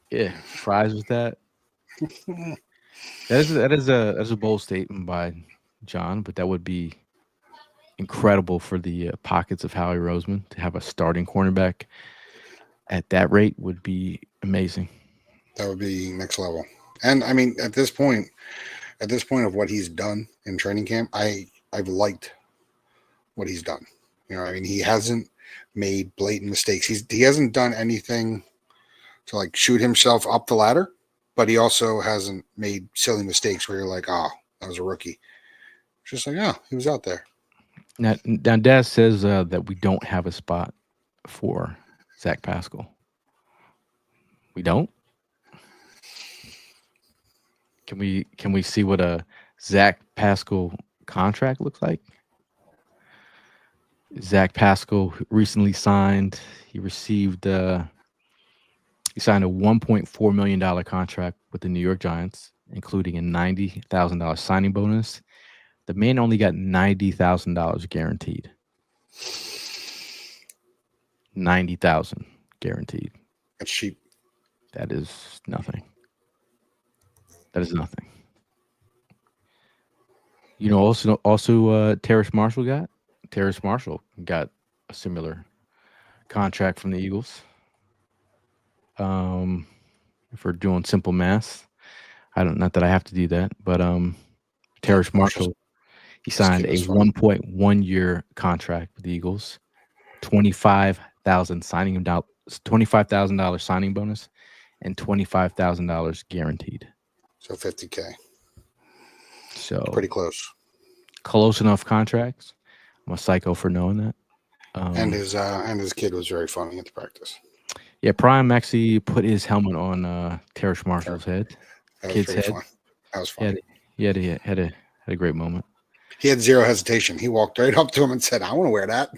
Yeah, fries with that. That is a bold statement by John, but that would be incredible for the pockets of Howie Roseman to have a starting cornerback at that rate would be amazing. That would be next level. And I mean, at this point of what he's done in training camp, I've liked what he's done. You know, I mean, he hasn't made blatant mistakes. He hasn't done anything to like shoot himself up the ladder, but he also hasn't made silly mistakes where you're like, oh, that was a rookie. It's just like, oh, he was out there. Now Daz says that we don't have a spot for Zach Pascal. We don't? Can we see what a Zach Pascal contract looks like? Zach Pascal recently signed. He received he signed a $1.4 million contract with the New York Giants, including a $90,000 signing bonus. The man only got $90,000 guaranteed. $90,000 guaranteed. That's cheap. That is nothing. That is nothing. You know, also Terrace Marshall got a similar contract from the Eagles. If we're doing simple math, not that I have to do that, but Terrace Marshall, he signed a 1.1 year contract with the Eagles, $25,000 signing bonus, and $25,000 guaranteed. So $50K. So pretty close. Close enough contracts. I'm a psycho for knowing that. And his kid was very funny at the practice. Yeah, Prime actually put his helmet on Terrace Marshall's head. Kid's head. Fun. That was funny. He had a great moment. He had zero hesitation. He walked right up to him and said, "I want to wear that."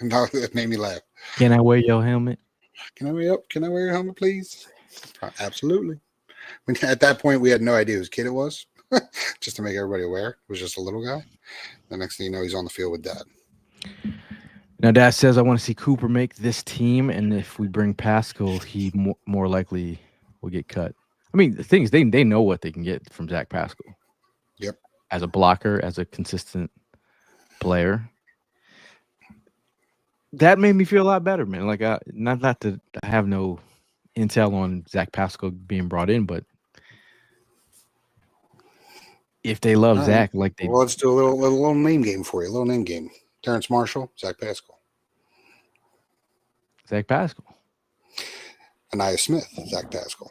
No, it made me laugh. Can I wear your helmet? Can I wear your helmet, please? Absolutely. At that point, we had no idea whose kid it was. Just to make everybody aware, it was just a little guy. The next thing you know, he's on the field with Dad. Now, Dad says, I want to see Cooper make this team, and if we bring Pascal, he more likely will get cut. I mean, the thing is, they know what they can get from Zach Pascal. Yep. As a blocker, as a consistent player. That made me feel a lot better, man. Like, not that I have no intel on Zach Pascal being brought in, but if they love Zach, like they let's do a little name game for you. A little name game. Terrence Marshall, Zach Pascal. Zach Pascal. Anaya Smith, Zach Pascal.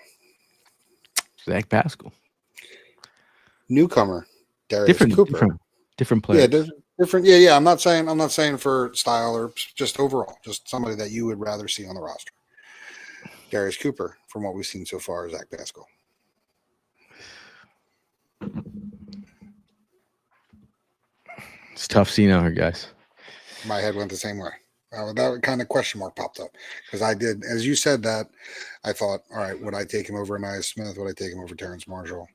Zach Pascal. Newcomer, Darius Cooper. Different players. Yeah, different. Yeah. I'm not saying for style or just overall, just somebody that you would rather see on the roster. Darius Cooper, from what we've seen so far, Zach Pascal. It's tough seeing out here, guys. My head went the same way. That kind of question mark popped up because I did, as you said that, I thought, all right, would I take him over Anaya Smith? Would I take him over Terrence Marshall?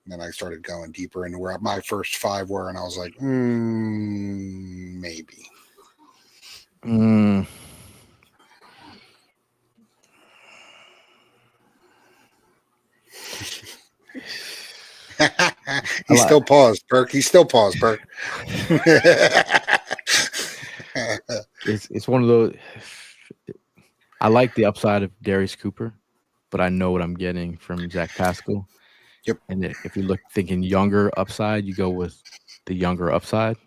And then I started going deeper into where my first 5 were, and I was like, maybe. He still paused, Burke. It's one of those. I like the upside of Darius Cooper, but I know what I'm getting from Zach Pascal. Yep. And if you thinking younger upside, you go with the younger upside.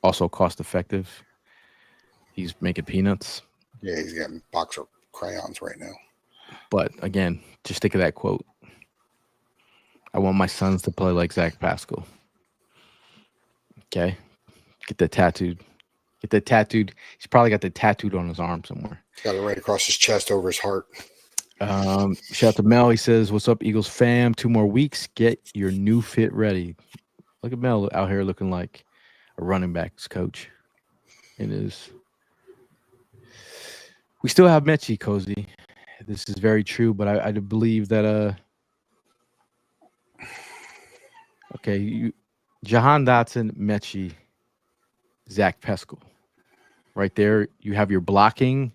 Also cost effective. He's making peanuts. Yeah, he's getting a box of crayons right now. But again, just think of that quote. I want my sons to play like Zach Pascal. Okay? Get that tattooed. Get that tattooed. He's probably got that tattooed on his arm somewhere. He's got it right across his chest over his heart. Shout out to Mel. He says, "What's up, Eagles fam? 2 more weeks. Get your new fit ready." Look at Mel out here looking like a running backs coach. It is. We still have Mechie, Cozy. This is very true, but I do believe that okay, Jahan Dotson, Mechie, Zach Pascal. Right there, you have your blocking.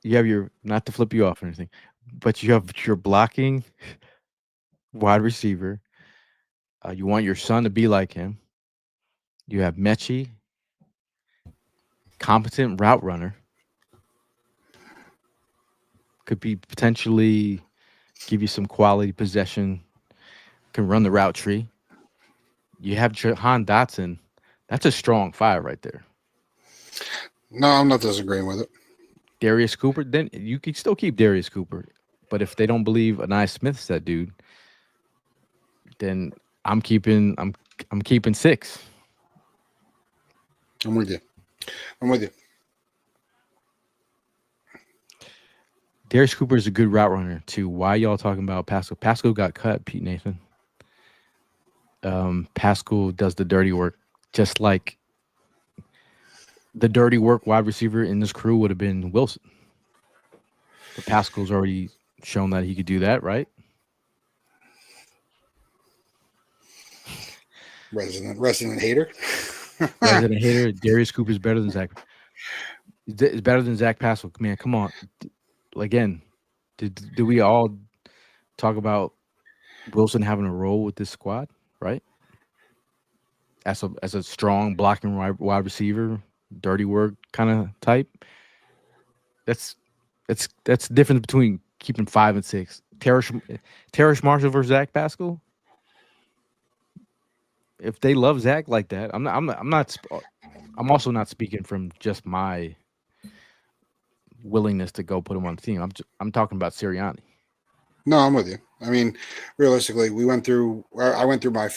You have your, not to flip you off or anything, but you have your blocking wide receiver. You want your son to be like him. You have Mechie, competent route runner. Could be potentially give you some quality possession. Can run the route tree. You have Jahan Dotson. That's a strong 5 right there. No, I'm not disagreeing with it. Darius Cooper, then you could still keep Darius Cooper. But if they don't believe Anai Smith's that dude, then I'm keeping 6. I'm with you. Darius Cooper is a good route runner too. Why y'all talking about Pascal? Pascal got cut, Pete Nathan. Pascal does the dirty work, just like the dirty work wide receiver in this crew would have been Wilson. But Pascal's already shown that he could do that, right? Resident hater. Resident hater. Darius Cooper's better than Zach. Is better than Zach Pascal. Man, come on. Again, did we all talk about Wilson having a role with this squad, right? As a strong blocking wide receiver, dirty work kind of type. That's the difference between keeping 5 and 6. Terrace Marshall versus Zach Pascal. If they love Zach like that, I'm also not speaking from just my willingness to go put him on the team. I'm talking about Sirianni. No, I'm with you. I mean, realistically, I went through my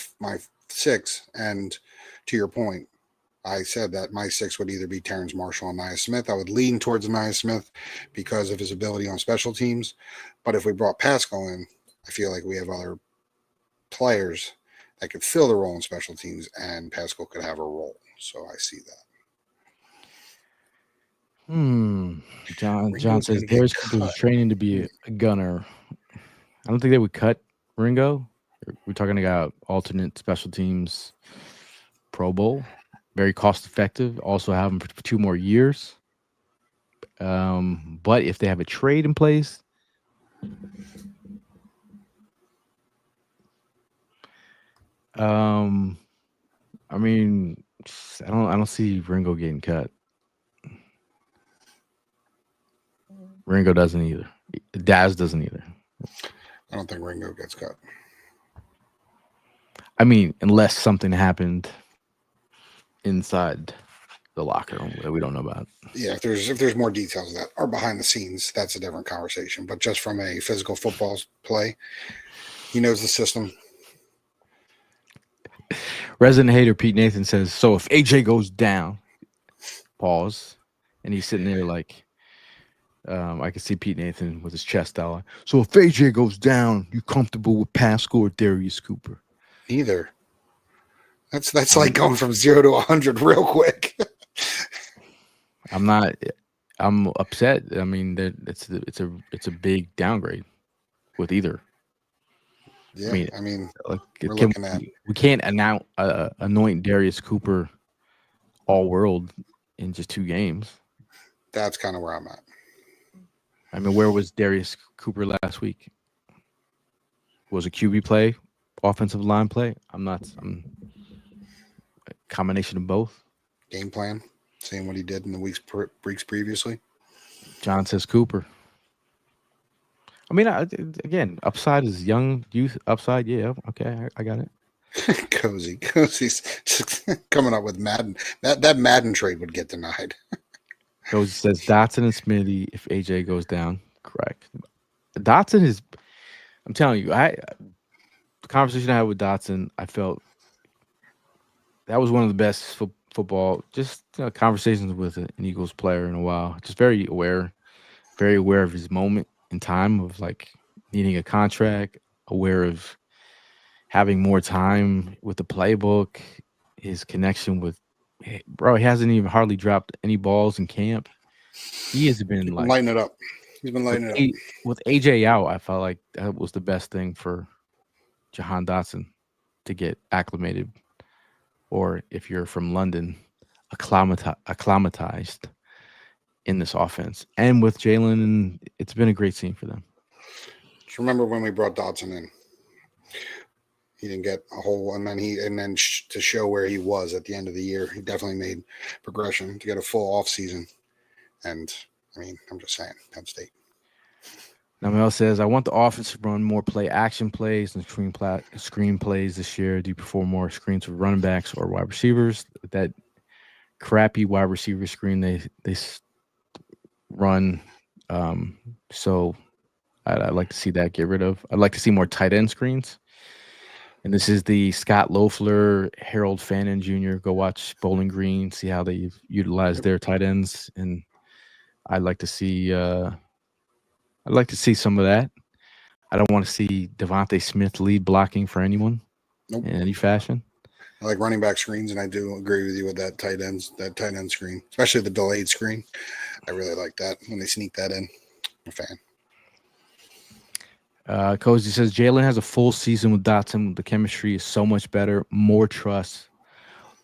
6, and to your point, I said that my 6 would either be Terrence Marshall and Nia Smith. I would lean towards Nia Smith because of his ability on special teams. But if we brought Pascal in, I feel like we have other players that could fill the role in special teams, and Pascal could have a role. So I see that. John says Darius Cooper's training to be a gunner. I don't think they would cut Ringo. We're talking about alternate special teams Pro Bowl. Very cost effective. Also have him for 2 more years. But if they have a trade in place, I mean, I don't see Ringo getting cut. Ringo doesn't either. Daz doesn't either. I don't think Ringo gets cut. I mean, unless something happened inside the locker room that we don't know about. Yeah, if there's more details that are behind the scenes, that's a different conversation. But just from a physical football play, he knows the system. Resident hater Pete Nathan says, so if AJ goes down, pause, and he's sitting there like, I can see Pete Nathan with his chest out. So if AJ goes down, you comfortable with Pascal or Darius Cooper? Neither. That's like going from 0 to 100 real quick. I'm upset. I mean, it's a big downgrade with either. Yeah, I mean like, we can't anoint Darius Cooper all world in just 2 games. That's kind of where I'm at. I mean, where was Darius Cooper last week? Was a QB play, offensive line play? I'm a combination of both. Game plan, seeing what he did in the weeks previously. John says Cooper. I mean, again, upside is young youth. Upside, yeah, okay, I got it. Cozy's coming up with Madden. That Madden trade would get denied. Cozy says Dotson and Smitty if AJ goes down. Correct. Dotson is. I'm telling you, the conversation I had with Dotson, I felt that was one of the best football just conversations with an Eagles player in a while. Just very aware of his moment in time of like needing a contract, aware of having more time with the playbook, his connection with bro. He hasn't even hardly dropped any balls in camp. He has been like lighting it up. He's been lighting it up. With AJ out, I felt like that was the best thing for Jahan Dotson to get acclimated, or if you're from London, acclimatized in this offense. And with Jalen, it's been a great scene for them. Just remember when we brought Dotson in, he didn't get a whole, and then to show where he was at the end of the year, he definitely made progression to get a full off season. And I mean, I'm just saying, Penn State. Now Mel says, I want the offense to run more play action plays and screen plays this year. Do you perform more screens with running backs or wide receivers? That crappy wide receiver screen they run. So I'd like to see that get rid of. I'd like to see more tight end screens. And this is the Scott Loeffler, Harold Fannin Jr. Go watch Bowling Green, see how they utilize their tight ends. And I'd like to see some of that. I don't want to see Devontae Smith lead blocking for anyone in any fashion. I like running back screens, and I do agree with you with that tight end screen, especially the delayed screen. I really like that when they sneak that in. I'm a fan. Cozy says Jalen has a full season with Dotson. The chemistry is so much better, more trust.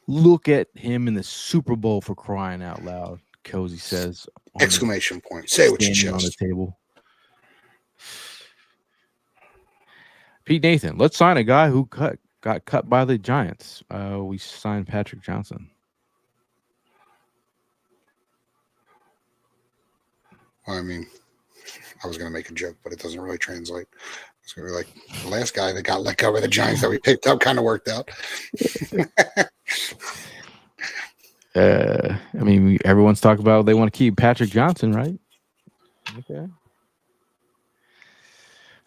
Look at him in the Super Bowl for crying out loud. Cozy says, exclamation point. Say what you on the just. table. Pete Nathan, let's sign a guy who got cut by the Giants. We signed Patrick Johnson. I mean, I was going to make a joke, but it doesn't really translate. It's going to be like the last guy that got let go by the Giants that we picked up kind of worked out. I mean, everyone's talking about they want to keep Patrick Johnson, right? Okay.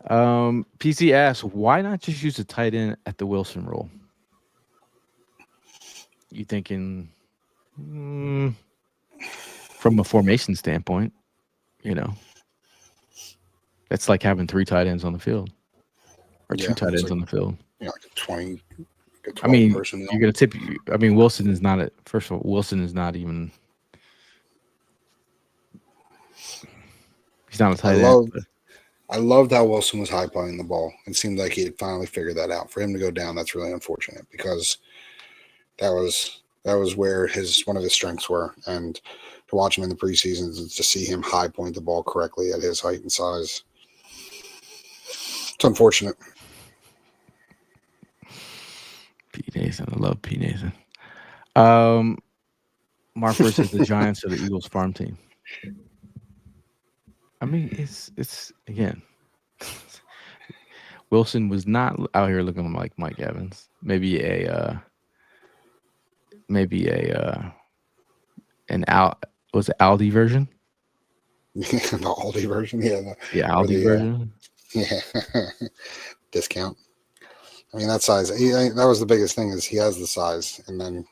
PC asks, why not just use a tight end at the Wilson role? You thinking from a formation standpoint, that's like having 3 tight ends on the field or 2 tight ends on the field. Yeah, like a 20. I mean, personnel. You're going to tip. I mean, Wilson is not first of all, Wilson is not even. He's not a tight end. I loved how Wilson was high playing the ball. It seemed like he had finally figured that out. For him to go down, that's really unfortunate because that was where one of his strengths were. And to watch him in the preseason, to see him high point the ball correctly at his height and size, it's unfortunate. Pete Nathan, I love Pete Nathan. Mark versus the Giants or the Eagles farm team. I mean, it's again. Wilson was not out here looking like Mike Evans. Maybe an Aldi version. The Aldi version, yeah. Aldi version. Yeah, discount. I mean, that size. That was the biggest thing is he has the size, and then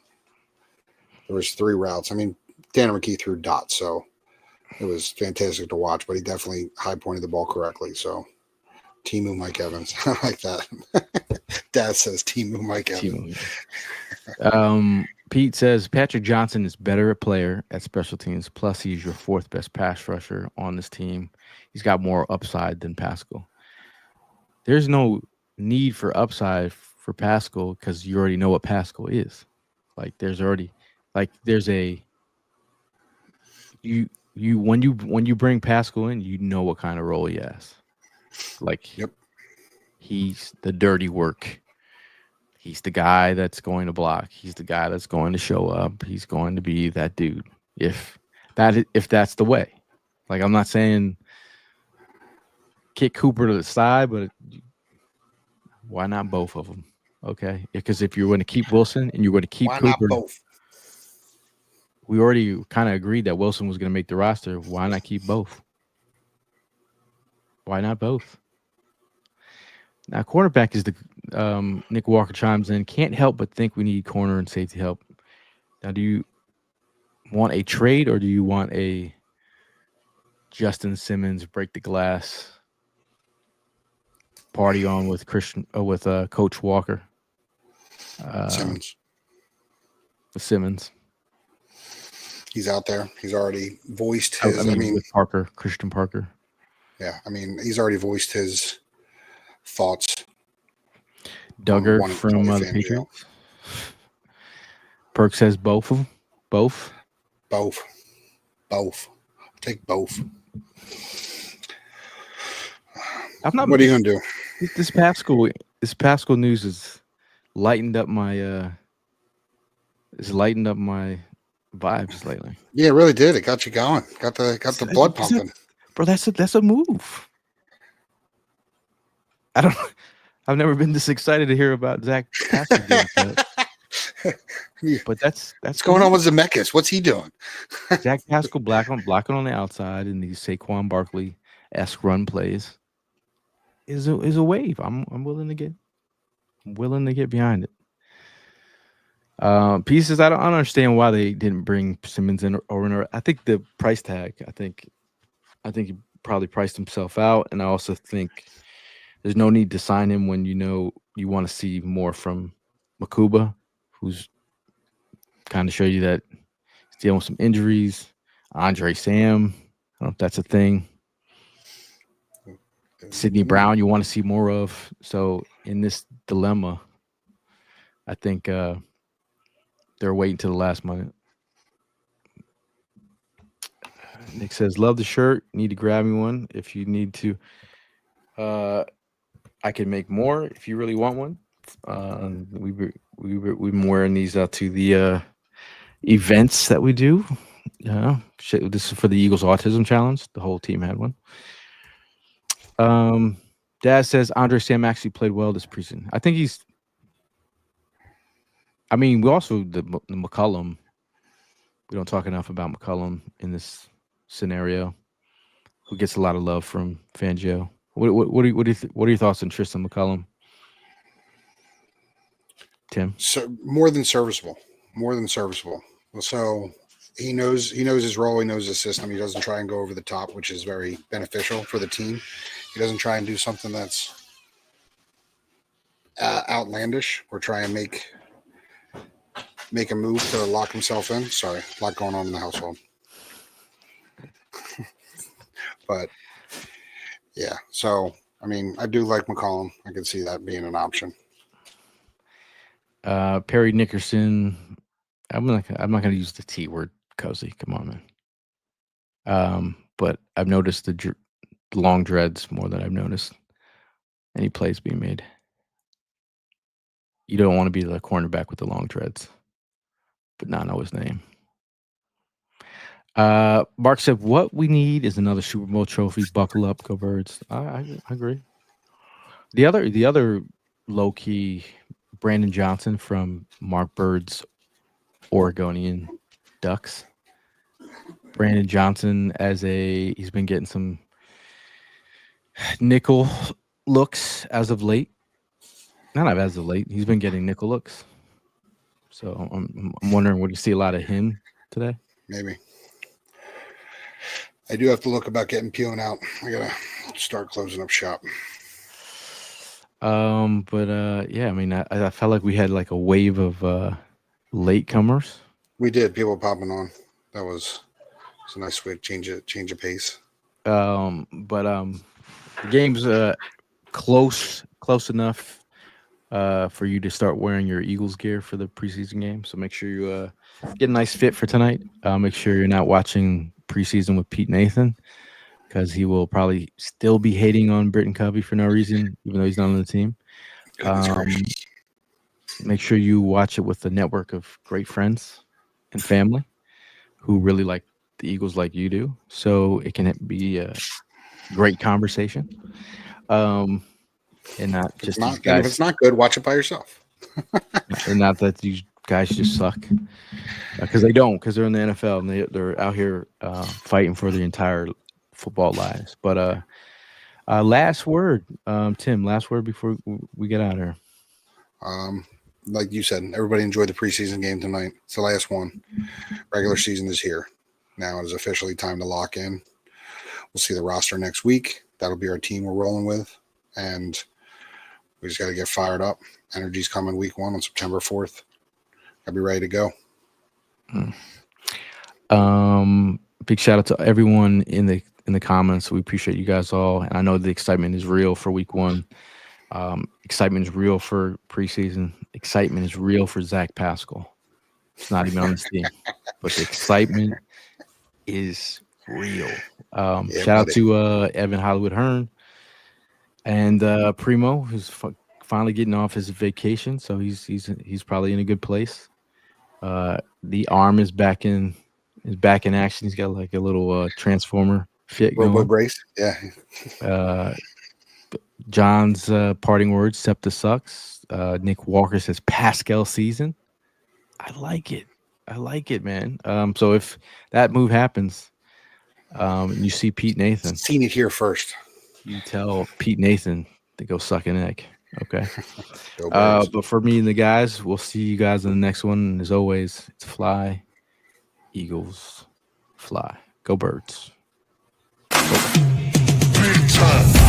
there was 3 routes. I mean, Tanner McKee threw dots, so it was fantastic to watch. But he definitely high pointed the ball correctly. So, Timu Mike Evans, I like that. Dad says Timu Mike Evans. Pete says Patrick Johnson is better a player at special teams. Plus, he's your 4th best pass rusher on this team. He's got more upside than Pascal. There's no need for upside for Pascal because you already know what Pascal is. Like there's a when you bring Pascal in, you know what kind of role he has. Like, yep, he's the dirty work. He's the guy that's going to block. He's the guy that's going to show up. He's going to be that dude. If that's the way. Like, I'm not saying kick Cooper to the side, but why not both of them? Okay, because if you're going to keep Wilson and you're going to keep why Cooper, not both? We already kind of agreed that Wilson was going to make the roster. Why not keep both? Why not both? Now, cornerback is the Nick Walker chimes in. Can't help but think we need corner and safety help. Now, do you want a trade or do you want a Justin Simmons break the glass party on with Coach Walker? Simmons. Simmons. He's out there. He's already voiced his. I mean with Christian Parker. Yeah, I mean, he's already voiced his thoughts. Duggar from the Patriots. Perk says both. Both. Take both. What are you gonna do? This Pascal news has lightened up my vibes lately. Yeah, it really did. It got you going. Got the blood pumping. Bro, that's a move. I've never been this excited to hear about Zach Pascal doing that. But that's what's going on with Zemeckis. What's he doing? Zach Pascal blocking on the outside in these Saquon Barkley-esque run plays is a wave. I'm willing to get behind it. Pieces I don't understand why they didn't bring Simmons in or I think the price tag. I think he probably priced himself out, and I also think there's no need to sign him when you know you want to see more from Makuba, who's kind of show you that he's dealing with some injuries. Andre Sam, I don't know if that's a thing. Sidney Brown, you want to see more of. So in this dilemma, I think they're waiting to the last minute. Nick says, "Love the shirt. Need to grab me one if you need to. I can make more if you really want one." We've been wearing these out to the events that we do. This is for the Eagles Autism Challenge. The whole team had one. Dad says Andre Sam actually played well this preseason. I think he's. I mean, we also the McCollum. We don't talk enough about McCollum in this scenario, who gets a lot of love from Fangio. What are your thoughts on Tristan McCollum, Tim? So more than serviceable. So he knows his role. He knows his system. He doesn't try and go over the top, which is very beneficial for the team. He doesn't try and do something that's outlandish or try and make a move to lock himself in. Sorry, a lot going on in the household. But yeah, so I mean, I do like McCollum. I can see that being an option. Perry Nickerson. I'm not going to use the T word, cozy. Come on, man. But I've noticed the long dreads more than I've noticed any plays being made. You don't want to be the cornerback with the long dreads, but not know his name. Mark said, "What we need is another Super Bowl trophy. Buckle up, go Birds." I agree. The other low key, Brandon Johnson from Mark Bird's Oregonian Ducks. Brandon Johnson he's been getting some nickel looks as of late. Not as of late. He's been getting nickel looks. So I'm wondering, would you see a lot of him today? Maybe. I do have to look about getting peeling out. I gotta start closing up shop. Yeah, I mean, I felt like we had like a wave of latecomers. We did. People popping on. That was a nice way to change of pace. The game's close enough for you to start wearing your Eagles gear for the preseason game. So make sure you get a nice fit for tonight. Make sure you're not watching preseason with Pete Nathan, because he will probably still be hating on Britton Covey for no reason, even though he's not on the team. Make sure you watch it with a network of great friends and family who really like the Eagles like you do, so it can be a great conversation. And not just if it's not good, watch it by yourself. And not that these guys just suck, because they don't, because they're in the NFL and they're out here fighting for the entire football lives. But Last word, Tim. Last word before we get out of here. Like you said, everybody enjoyed the preseason game tonight. It's the last one. Regular season is here. Now it is officially time to lock in. We'll see the roster next week. That'll be our team we're rolling with. And we just got to get fired up. Energy's coming week 1 on September 4th. I'll be ready to go. Big shout out to everyone in the comments. We appreciate you guys all. And I know the excitement is real for week 1. Excitement is real for preseason. Excitement is real for Zach Pascal. It's not even on this team, but the excitement is real. Shout out to Evan Hollywood Hearn and Primo, who's finally getting off his vacation, so he's probably in a good place. The arm is back in action. He's got like a little transformer fit Robo going. brace, yeah. John's parting words: Septa sucks. Nick Walker says Pascal season. I like it, man. So if that move happens, you see Pete Nathan. Seen it here first. You tell Pete Nathan to go suck an egg. Okay. Go Birds. But for me and the guys, we'll see you guys in the next one. And as always, it's fly, Eagles, fly. Go Birds. Big time.